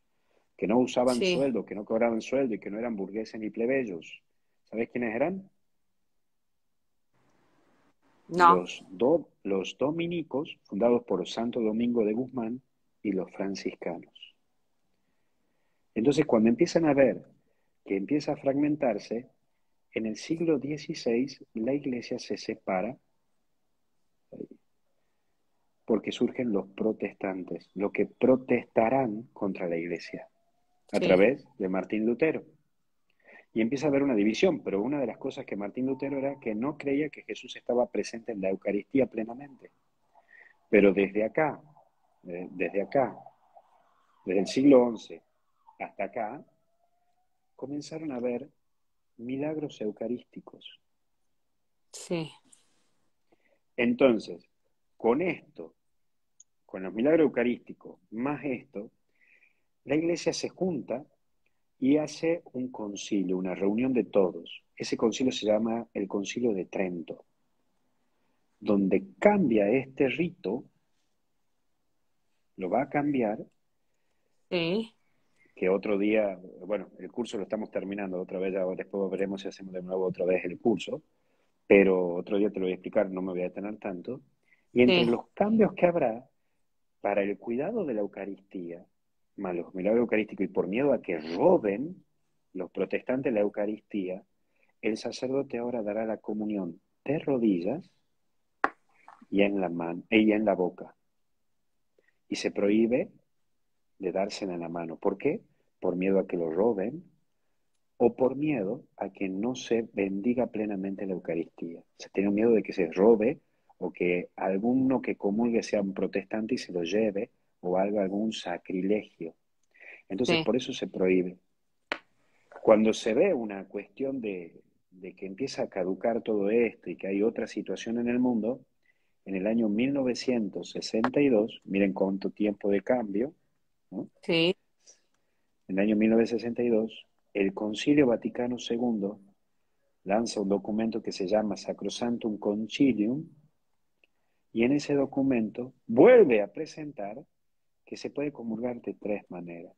que no usaban Sí, sueldo, que no cobraban sueldo y que no eran burgueses ni plebeyos. ¿Sabes quiénes eran? no, Los dominicos, fundados por Santo Domingo de Guzmán, y los franciscanos. Entonces, cuando empiezan a ver que empieza a fragmentarse, en el siglo XVI la iglesia se separa porque surgen los protestantes, los que protestarán contra la iglesia a sí, través de Martín Lutero. Y empieza a haber una división, pero una de las cosas que Martín Lutero era que no creía que Jesús estaba presente en la Eucaristía plenamente. Pero desde acá, desde el siglo XI hasta acá, comenzaron a haber milagros eucarísticos. sí, Entonces, con esto, con los milagros eucarísticos, más esto, la iglesia se junta y hace un concilio, una reunión de todos. Ese concilio se llama el Concilio de Trento, donde cambia este rito, lo va a cambiar, sí, que otro día, bueno, el curso lo estamos terminando otra vez, ya después veremos si hacemos de nuevo otra vez el curso, pero otro día te lo voy a explicar, no me voy a detener tanto. Y entre sí, los cambios que habrá para el cuidado de la Eucaristía, más los milagros eucarísticos y por miedo a que roben los protestantes la Eucaristía, el sacerdote ahora dará la comunión de rodillas y en la mano y en la boca. Y se prohíbe de dársela en la mano. ¿Por qué? Por miedo a que lo roben o por miedo a que no se bendiga plenamente la Eucaristía. Se tiene miedo de que se robe o que alguno que comulgue sea un protestante y se lo lleve o haga algún sacrilegio. Entonces, sí, por eso se prohíbe. Cuando se ve una cuestión de que empieza a caducar todo esto y que hay otra situación en el mundo, en el año 1962, miren cuánto tiempo de cambio, ¿no? sí, En el año 1962, el Concilio Vaticano II lanza un documento que se llama Sacrosanctum Concilium y en ese documento vuelve a presentar que se puede comulgar de tres maneras: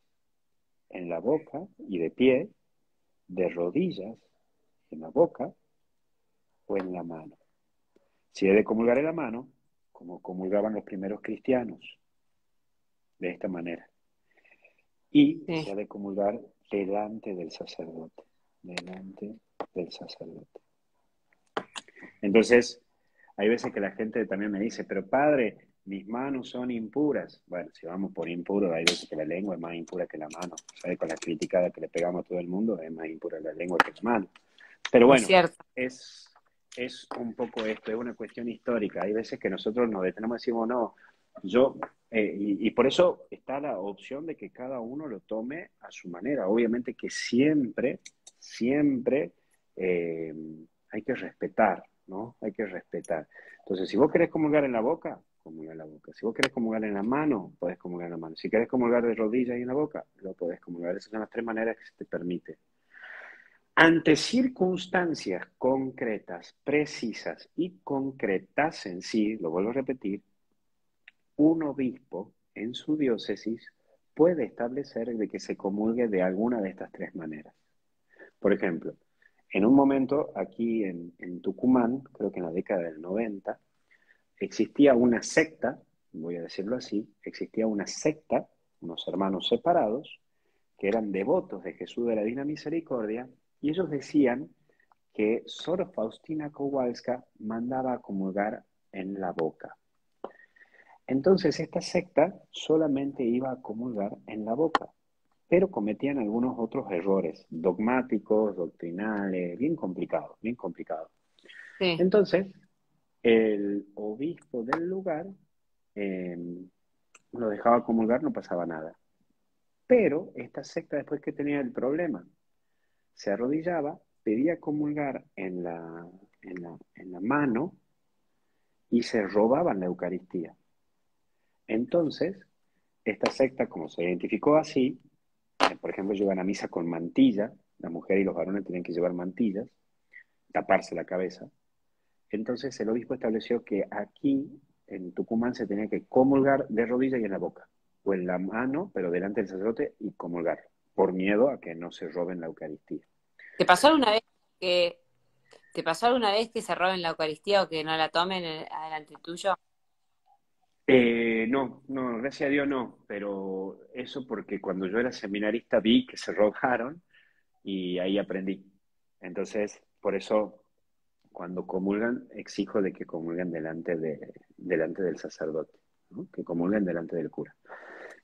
en la boca y de pie, de rodillas en la boca o en la mano. Si he de comulgar en la mano, como comulgaban los primeros cristianos, de esta manera. Y se sí, ha de comulgar delante del sacerdote, delante del sacerdote. Entonces, hay veces que la gente también me dice, pero padre, mis manos son impuras. Bueno, si vamos por impuro, hay veces que la lengua es más impura que la mano. ¿Sabe? Con la criticada que le pegamos a todo el mundo, es más impura la lengua que la mano. Pero es bueno, cierto. es, es un poco esto, es una cuestión histórica. Hay veces que nosotros nos detenemos y decimos, no, yo, y por eso está la opción de que cada uno lo tome a su manera. Obviamente que siempre, siempre eh, hay que respetar, ¿no? Hay que respetar. Entonces, si vos querés comulgar en la boca, comulgar en la boca. Si vos querés comulgar en la mano, podés comulgar en la mano. Si querés comulgar de rodillas y en la boca, lo podés comulgar. Esas son las tres maneras que se te permite. Ante circunstancias concretas, precisas y concretas en sí, lo vuelvo a repetir, un obispo en su diócesis puede establecer de que se comulgue de alguna de estas tres maneras. Por ejemplo, en un momento aquí en Tucumán, creo que en la década del 90, existía una secta, voy a decirlo así, existía una secta, unos hermanos separados, que eran devotos de Jesús de la Divina Misericordia, y ellos decían que Sor Faustina Kowalska mandaba a comulgar en la boca. Entonces esta secta solamente iba a comulgar en la boca, pero cometían algunos otros errores dogmáticos, doctrinales, bien complicados, bien complicados. Sí. Entonces, el obispo del lugar eh, lo dejaba comulgar, no pasaba nada. Pero esta secta después que tenía el problema, se arrodillaba, pedía comulgar en la mano y se robaban la Eucaristía. Entonces, esta secta, como se identificó así, por ejemplo, llevan a misa con mantilla, la mujer y los varones tenían que llevar mantillas, taparse la cabeza. Entonces, el obispo estableció que aquí, en Tucumán, se tenía que comulgar de rodillas y en la boca, o en la mano, pero delante del sacerdote y comulgar, por miedo a que no se roben la Eucaristía. ¿Te pasó alguna vez que te pasó alguna vez que se roben la Eucaristía o que no la tomen adelante tuyo? No, no, gracias a Dios no, pero eso porque cuando yo era seminarista vi que se robaron y ahí aprendí. Entonces, por eso, cuando comulgan, exijo de que comulguen delante del sacerdote, ¿no? Que comulguen delante del cura.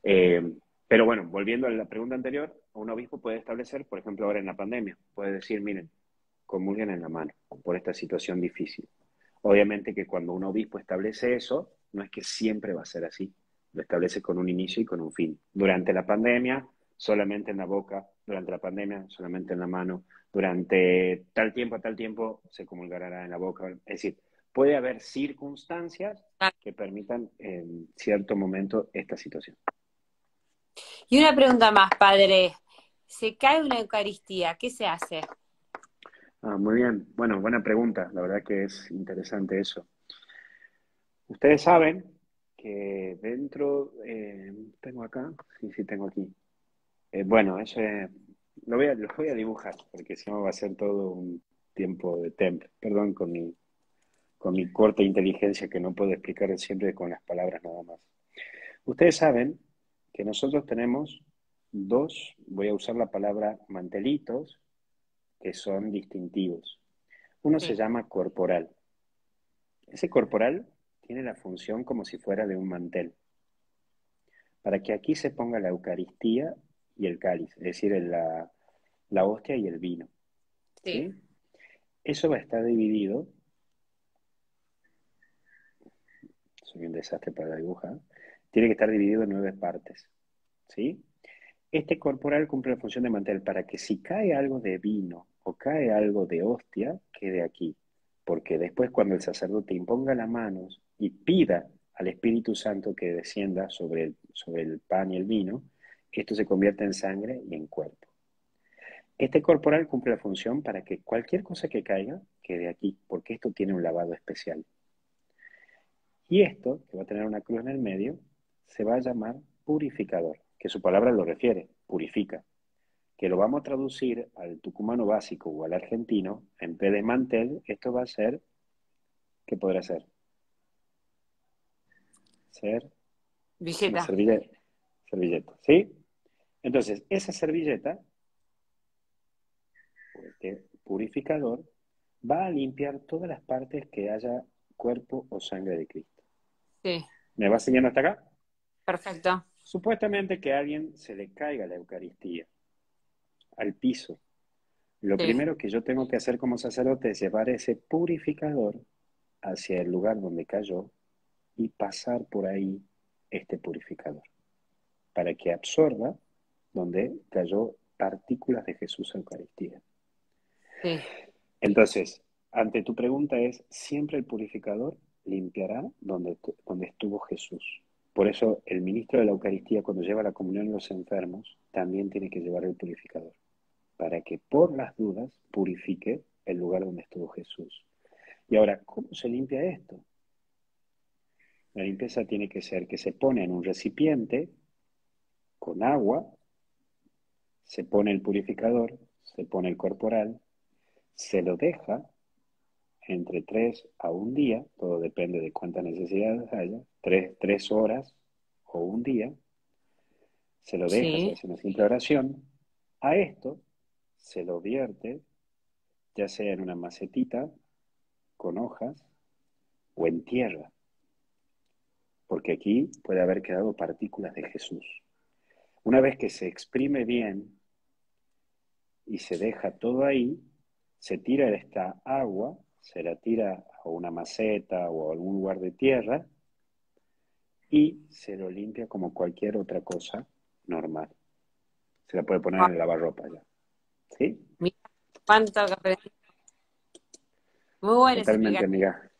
Pero bueno, volviendo a la pregunta anterior, un obispo puede establecer, por ejemplo, ahora en la pandemia, puede decir, miren, comulguen en la mano por esta situación difícil. Obviamente que cuando un obispo establece eso, no es que siempre va a ser así. Lo establece con un inicio y con un fin. Durante la pandemia, solamente en la boca. Durante la pandemia, solamente en la mano. Durante tal tiempo a tal tiempo, se comulgará en la boca. Es decir, puede haber circunstancias que permitan en cierto momento esta situación. Y una pregunta más, padre. Se cae una Eucaristía, ¿qué se hace? Ah, muy bien. Bueno, buena pregunta. La verdad que es interesante eso. Ustedes saben que dentro, tengo acá, sí, sí, tengo aquí. Bueno, eso lo voy a dibujar, porque si no va a ser todo un tiempo de temp. Perdón con mi corta inteligencia que no puedo explicar siempre con las palabras nada más. Ustedes saben que nosotros tenemos dos, voy a usar la palabra mantelitos, que son distintivos. Uno se Sí. llama corporal. Ese corporal tiene la función como si fuera de un mantel, para que aquí se ponga la Eucaristía y el cáliz, es decir, la hostia y el vino. Sí. ¿Sí? Eso va a estar dividido, soy un desastre para dibujar, tiene que estar dividido en 9 partes. ¿Sí? Este corporal cumple la función de mantel para que si cae algo de vino o cae algo de hostia, quede aquí. Porque después cuando el sacerdote imponga las manos y pida al Espíritu Santo que descienda sobre el pan y el vino, esto se convierte en sangre y en cuerpo. Este corporal cumple la función para que cualquier cosa que caiga quede aquí, porque esto tiene un lavado especial. Y esto, que va a tener una cruz en el medio, se va a llamar purificador, que su palabra lo refiere, purifica. Que lo vamos a traducir al tucumano básico o al argentino, en vez de mantel, esto va a ser, ¿qué podrá ser? Ser una Villeta. servilleta, ¿sí? Entonces, esa servilleta, o este purificador, va a limpiar todas las partes que haya cuerpo o sangre de Cristo. Sí. ¿Me va siguiendo hasta acá? Perfecto. Supuestamente que a alguien se le caiga la Eucaristía al piso. Lo Sí, primero que yo tengo que hacer como sacerdote es llevar ese purificador hacia el lugar donde cayó y pasar por ahí este purificador para que absorba donde cayó partículas de Jesús Eucaristía. sí, Entonces, ante tu pregunta es, siempre el purificador limpiará donde estuvo Jesús. Por eso el ministro de la Eucaristía, cuando lleva la comunión a los enfermos, también tiene que llevar el purificador, para que por las dudas purifique el lugar donde estuvo Jesús. Y ahora, ¿cómo se limpia esto? La limpieza tiene que ser que se pone en un recipiente con agua, se pone el purificador, se pone el corporal, se lo deja entre 3 a un día, todo depende de cuántas necesidades haya, 3 horas o un día, se lo deja, se sí. hace una simple oración, a esto se lo vierte, ya sea en una macetita con hojas o en tierra, porque aquí puede haber quedado partículas de Jesús. Una vez que se exprime bien y se deja todo ahí, se tira esta agua, se la tira a una maceta o a algún lugar de tierra y se lo limpia como cualquier otra cosa normal. Se la puede poner Ah, en el lavarropa ya. ¿Sí? mira, cuánto que aprendí. Muy buena esa Totalmente, explicación. amiga.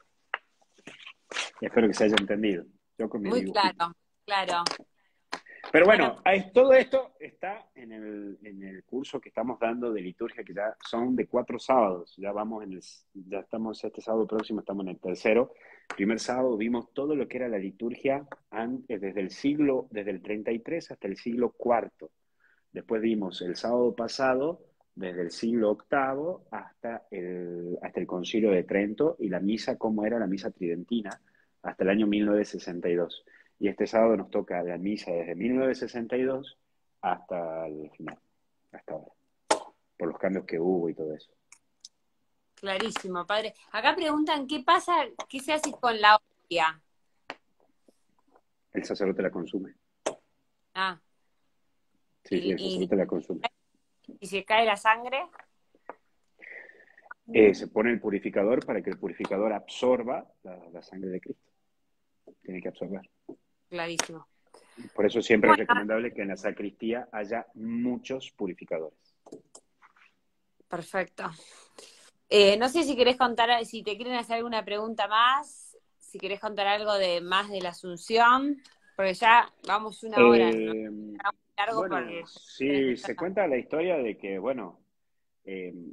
Espero que se haya entendido. Yo con mis Muy dibujitos. claro, claro. Pero Bueno, bueno, todo esto está en el curso que estamos dando de liturgia, que ya son de 4 sábados. Ya estamos este sábado próximo, estamos en el tercero. Primer sábado vimos todo lo que era la liturgia desde el 33 hasta el siglo cuarto. Después vimos el sábado pasado, desde el siglo octavo hasta el Concilio de Trento y la misa, cómo era la misa tridentina, hasta el año 1962. Y este sábado nos toca la misa desde 1962 hasta el final, hasta ahora, por los cambios que hubo y todo eso. clarísimo, padre. Acá preguntan qué pasa, qué se hace con la hostia. El sacerdote la consume. Ah, Sí, sí, el sacerdote la consume. y se cae la sangre. Se pone el purificador para que el purificador absorba la sangre de Cristo. Tiene que absorber. Clarísimo. Por eso siempre es Bueno, recomendable que en la sacristía haya muchos purificadores. perfecto. No sé si querés contar, si te quieren hacer alguna pregunta más, si querés contar algo de más de la Asunción, porque ya vamos una hora, ¿no? Eh, Largo por bueno, tenés que sí, se estar. cuenta la historia de que, bueno,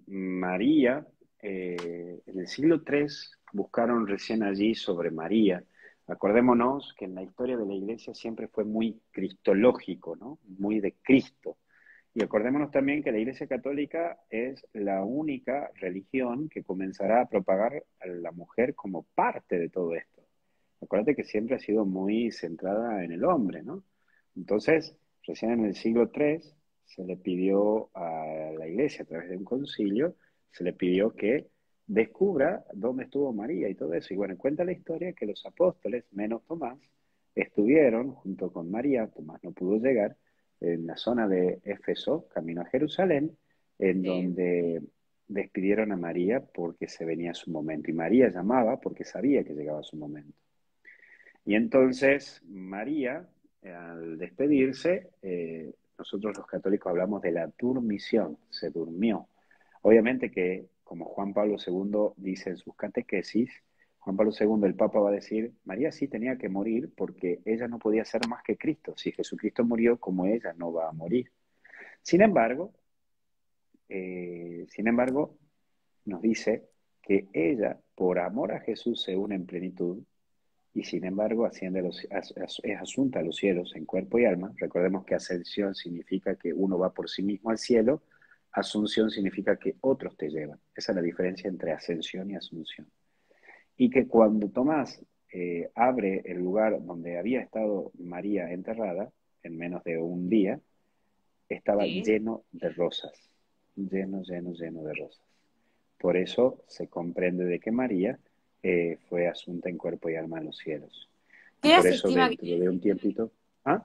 María, en el siglo III buscaron recién allí sobre María. Acordémonos que en la historia de la iglesia siempre fue muy cristológico, ¿no? Muy de Cristo. Y acordémonos también que la Iglesia Católica es la única religión que comenzará a propagar a la mujer como parte de todo esto. Acuérdate que siempre ha sido muy centrada en el hombre, ¿no? Entonces, recién en el siglo III se le pidió a la Iglesia, a través de un concilio, se le pidió que descubra dónde estuvo María y todo eso. Y bueno, cuenta la historia que los apóstoles, menos Tomás, estuvieron junto con María, Tomás no pudo llegar, en la zona de Éfeso, camino a Jerusalén, en Sí. donde despidieron a María porque se venía su momento. Y María llamaba porque sabía que llegaba su momento. Y entonces María, al despedirse, nosotros los católicos hablamos de la durmición, se durmió. Obviamente que, como Juan Pablo II dice en sus catequesis, Juan Pablo II, el Papa, va a decir, María sí tenía que morir porque ella no podía ser más que Cristo. Si Jesucristo murió, como ella no va a morir. Sin embargo, sin embargo, nos dice que ella, por amor a Jesús, se une en plenitud y sin embargo es asunta a los cielos en cuerpo y alma. Recordemos que ascensión significa que uno va por sí mismo al cielo, asunción significa que otros te llevan. Esa es la diferencia entre ascensión y asunción. Y que cuando Tomás abre el lugar donde había estado María enterrada, en menos de un día, estaba Sí. lleno de rosas, lleno, lleno, lleno de rosas. Por eso se comprende de que María fue asunta en cuerpo y alma en los cielos. Y ¿Qué edad por se eso estima que, dentro de un tiempito, ¿ah?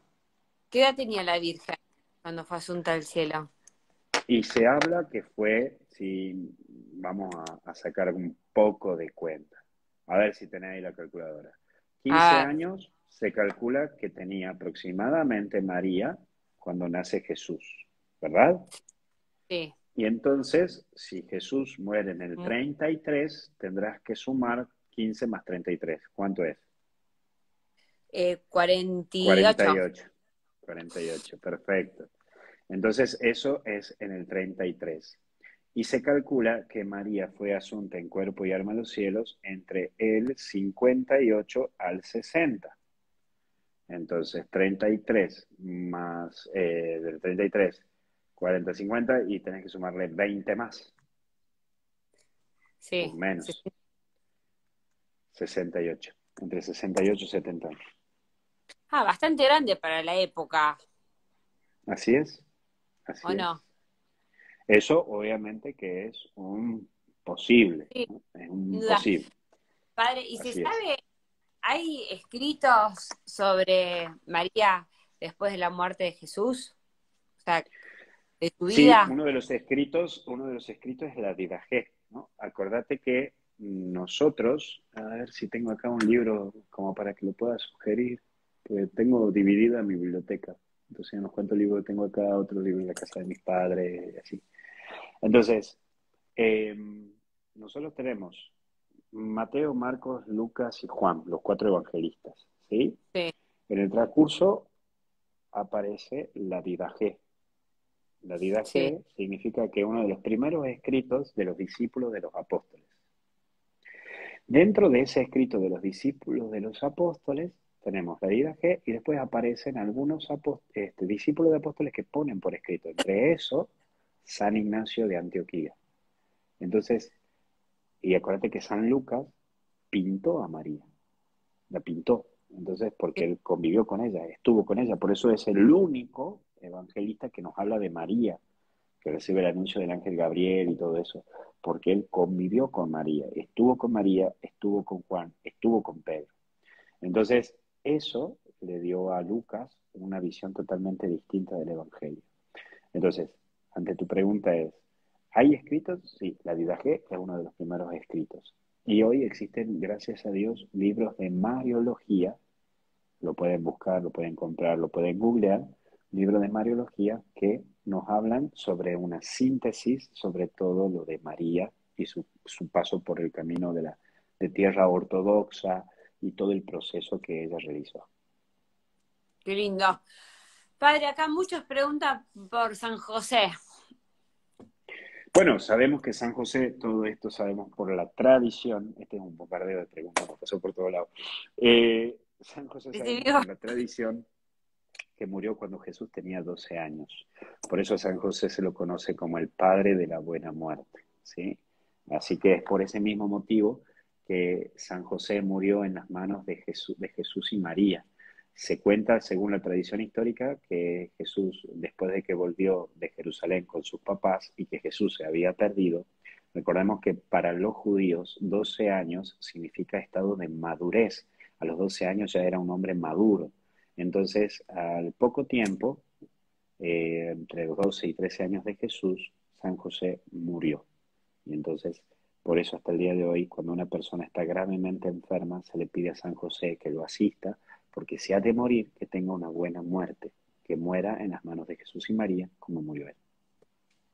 qué edad tenía la Virgen cuando fue asunta al cielo? Y se habla que fue, si vamos a sacar un poco de cuenta. A ver si tenés ahí la calculadora. 15 A ver, años se calcula que tenía aproximadamente María cuando nace Jesús, ¿verdad? sí. Y entonces, si Jesús muere en el 33, tendrás que sumar 15 más 33. ¿Cuánto es? 48. 48. 48, perfecto. Entonces, eso es en el 33. Y se calcula que María fue asunta en cuerpo y alma a los cielos entre el 58 al 60. Entonces, 33 más del 33, 40, 50 y tenés que sumarle 20 más, o Sí. menos, 68. Entre 68 y 70 años. Ah, bastante grande para la época, Así es, ¿o así es. no? Eso obviamente que es un posible, Sí, ¿no? Es sin un duda. posible, Padre, ¿y se así es. sabe, hay escritos sobre María después de la muerte de Jesús? O sea, de su Sí, vida. uno de los escritos es la Didaje, ¿no? Acordate que nosotros, a ver si tengo acá un libro como para que lo pueda sugerir, pues tengo dividida mi biblioteca. Entonces, en unos cuantos libros tengo acá, otro libro en la casa de mis padres, y así. Entonces, eh, nosotros tenemos Mateo, Marcos, Lucas y Juan, los cuatro evangelistas, ¿sí? Sí, En el transcurso aparece la Didaje. La sí, Didaje significa que uno de los primeros escritos de los discípulos de los apóstoles. Dentro de ese escrito de los discípulos de los apóstoles tenemos la Didaje y después aparecen algunos discípulos de apóstoles que ponen por escrito. Entre eso, San Ignacio de Antioquía. Entonces, y acuérdate que San Lucas pintó a María, la pintó. Entonces, porque sí. él convivió con ella, estuvo con ella, por eso es el único evangelista que nos habla de María, que recibe el anuncio del ángel Gabriel y todo eso, porque él convivió con María, estuvo con Juan, estuvo con Pedro. Entonces, eso le dio a Lucas una visión totalmente distinta del Evangelio. Entonces, ante tu pregunta es, ¿hay escritos? Sí, la Didaje es uno de los primeros escritos. Y hoy existen, gracias a Dios, libros de Mariología, lo pueden buscar, lo pueden comprar, lo pueden googlear, libros de Mariología que nos hablan sobre una síntesis sobre todo lo de María y su paso por el camino de tierra ortodoxa y todo el proceso que ella realizó. Qué lindo. Padre, acá muchos preguntan por San José. Bueno, sabemos que San José, todo esto sabemos por la tradición, este es un bombardeo de preguntas, nos pasó por todos lados. San José Dice, sabemos vivo. por la tradición que murió cuando Jesús tenía 12 años. Por eso a San José se lo conoce como el padre de la buena muerte, ¿sí? Así que es por ese mismo motivo que San José murió en las manos de Jesús y María. Se cuenta, según la tradición histórica, que Jesús, después de que volvió de Jerusalén con sus papás y que Jesús se había perdido, recordemos que para los judíos 12 años significa estado de madurez. A los 12 años ya era un hombre maduro. Entonces, al poco tiempo, entre los 12 y 13 años de Jesús, San José murió. Y entonces, por eso hasta el día de hoy, cuando una persona está gravemente enferma, se le pide a San José que lo asista, porque si ha de morir, que tenga una buena muerte, que muera en las manos de Jesús y María, como murió él.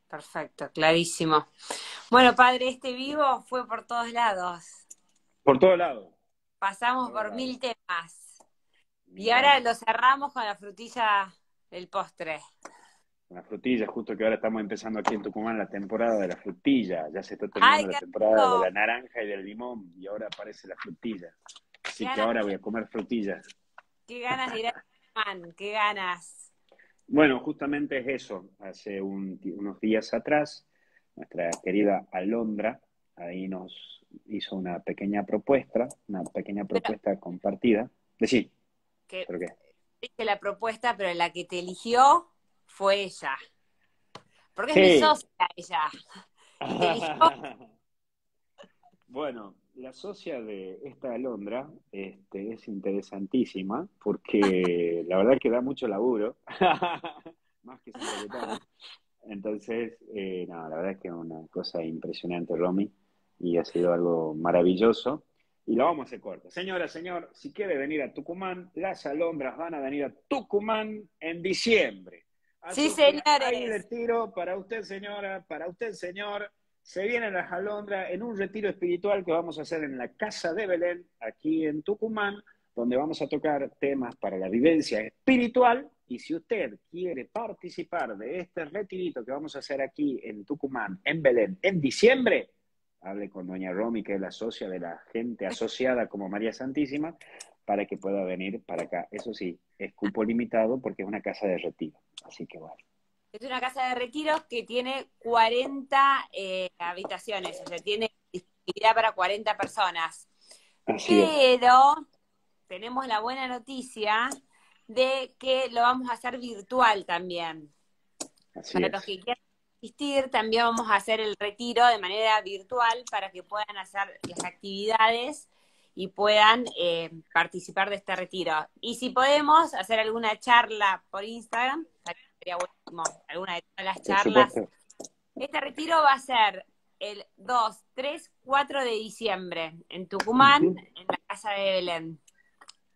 Perfecto, clarísimo. Bueno, padre, este vivo fue por todos lados. Por todo lado, por Pasamos todo por lado. 1000 temas. Me Y ahora encanta. lo cerramos con la frutilla del postre. La frutilla, justo que ahora estamos empezando aquí en Tucumán la temporada de la frutilla, ya se está ¡Ay, terminando la qué temporada de rico! la naranja y del limón y ahora aparece la frutilla. ¡Qué Así que ganas, ahora voy a comer frutillas. qué ganas de ir a Tucumán! ¡Qué ganas! Bueno, justamente es eso. Hace unos días atrás, nuestra querida Alondra ahí nos hizo una pequeña Pero propuesta compartida. De sí, que ¿pero qué? hice la propuesta, pero la que te eligió fue ella. Porque es mi Sí. socia ella. Y te eligió. Bueno, la socia de esta Alondra es interesantísima porque la verdad que da mucho laburo, más que secretaria. Entonces, no, la verdad es que es una cosa impresionante, Romy, y ha sido algo maravilloso. Y lo vamos a hacer corto. Señora, señor, si quiere venir a Tucumán, las alondras van a venir a Tucumán en diciembre. Sí, Así que ahí le señores. tiro para usted, señora, para usted, señor. Se vienen las alondras en un retiro espiritual que vamos a hacer en la Casa de Belén, aquí en Tucumán, donde vamos a tocar temas para la vivencia espiritual. Y si usted quiere participar de este retirito que vamos a hacer aquí en Tucumán, en Belén, en diciembre, hable con doña Romy, que es la socia de la gente asociada como María Santísima, para que pueda venir para acá. Eso sí, es cupo limitado porque es una casa de retiro. Así que bueno. Es una casa de retiros que tiene 40 habitaciones, o sea, tiene disponibilidad para 40 personas. Así es, Pero tenemos la buena noticia de que lo vamos a hacer virtual también. así Para los es. que quieran asistir, también vamos a hacer el retiro de manera virtual para que puedan hacer las actividades y puedan participar de este retiro. Y si podemos hacer alguna charla por Instagram, sería buenísimo, alguna de todas las Por charlas. supuesto. Este retiro va a ser el 2, 3, 4 de diciembre en Tucumán, Ujú. en la Casa de Belén.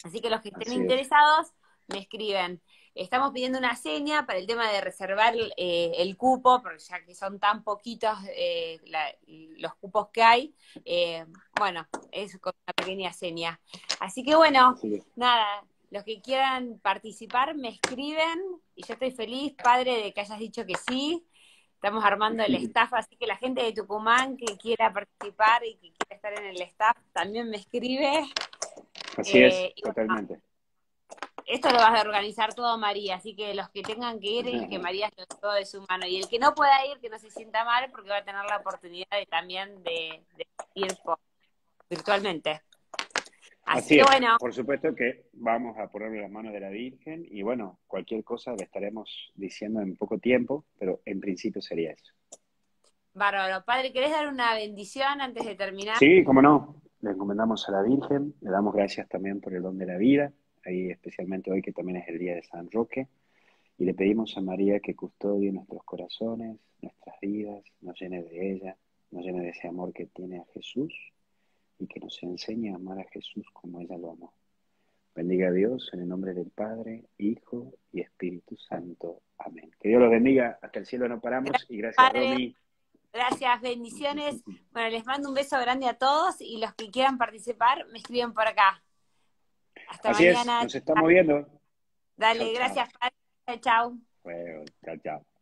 Así que los que estén Así es. interesados me escriben. Estamos pidiendo una seña para el tema de reservar el cupo, porque ya que son tan poquitos los cupos que hay, bueno, es con una pequeña seña. Así que bueno, Así es. nada, los que quieran participar me escriben y yo estoy feliz, padre, de que hayas dicho que sí. Estamos armando el staff, así que la gente de Tucumán que quiera participar y que quiera estar en el staff también me escribe. Así es, Y bueno, totalmente. esto lo vas a organizar todo María, así que los que tengan que ir, que María lo todo de su mano. Y el que no pueda ir, que no se sienta mal, porque va a tener la oportunidad también de ir virtualmente. Así Así que es. bueno, Por supuesto que vamos a ponerle las manos de la Virgen y bueno, cualquier cosa le estaremos diciendo en poco tiempo, pero en principio sería eso. bárbaro. Padre, ¿querés dar una bendición antes de terminar? Sí, cómo no. Le encomendamos a la Virgen, le damos gracias también por el don de la vida, ahí especialmente hoy que también es el día de San Roque, y le pedimos a María que custodie nuestros corazones, nuestras vidas, nos llene de ella, nos llene de ese amor que tiene a Jesús y que nos enseñe a amar a Jesús como ella lo amó. Bendiga a Dios en el nombre del Padre, Hijo y Espíritu Santo. Amén. Que Dios los bendiga, hasta el cielo no paramos Gracias, y gracias Padre. Romy. Gracias, bendiciones. Bueno, les mando un beso grande a todos y los que quieran participar me escriben por acá. Hasta Así es, mañana. nos estamos viendo. Chao, Dale, chao. gracias, Padre. Chao. Bueno, chao, chao.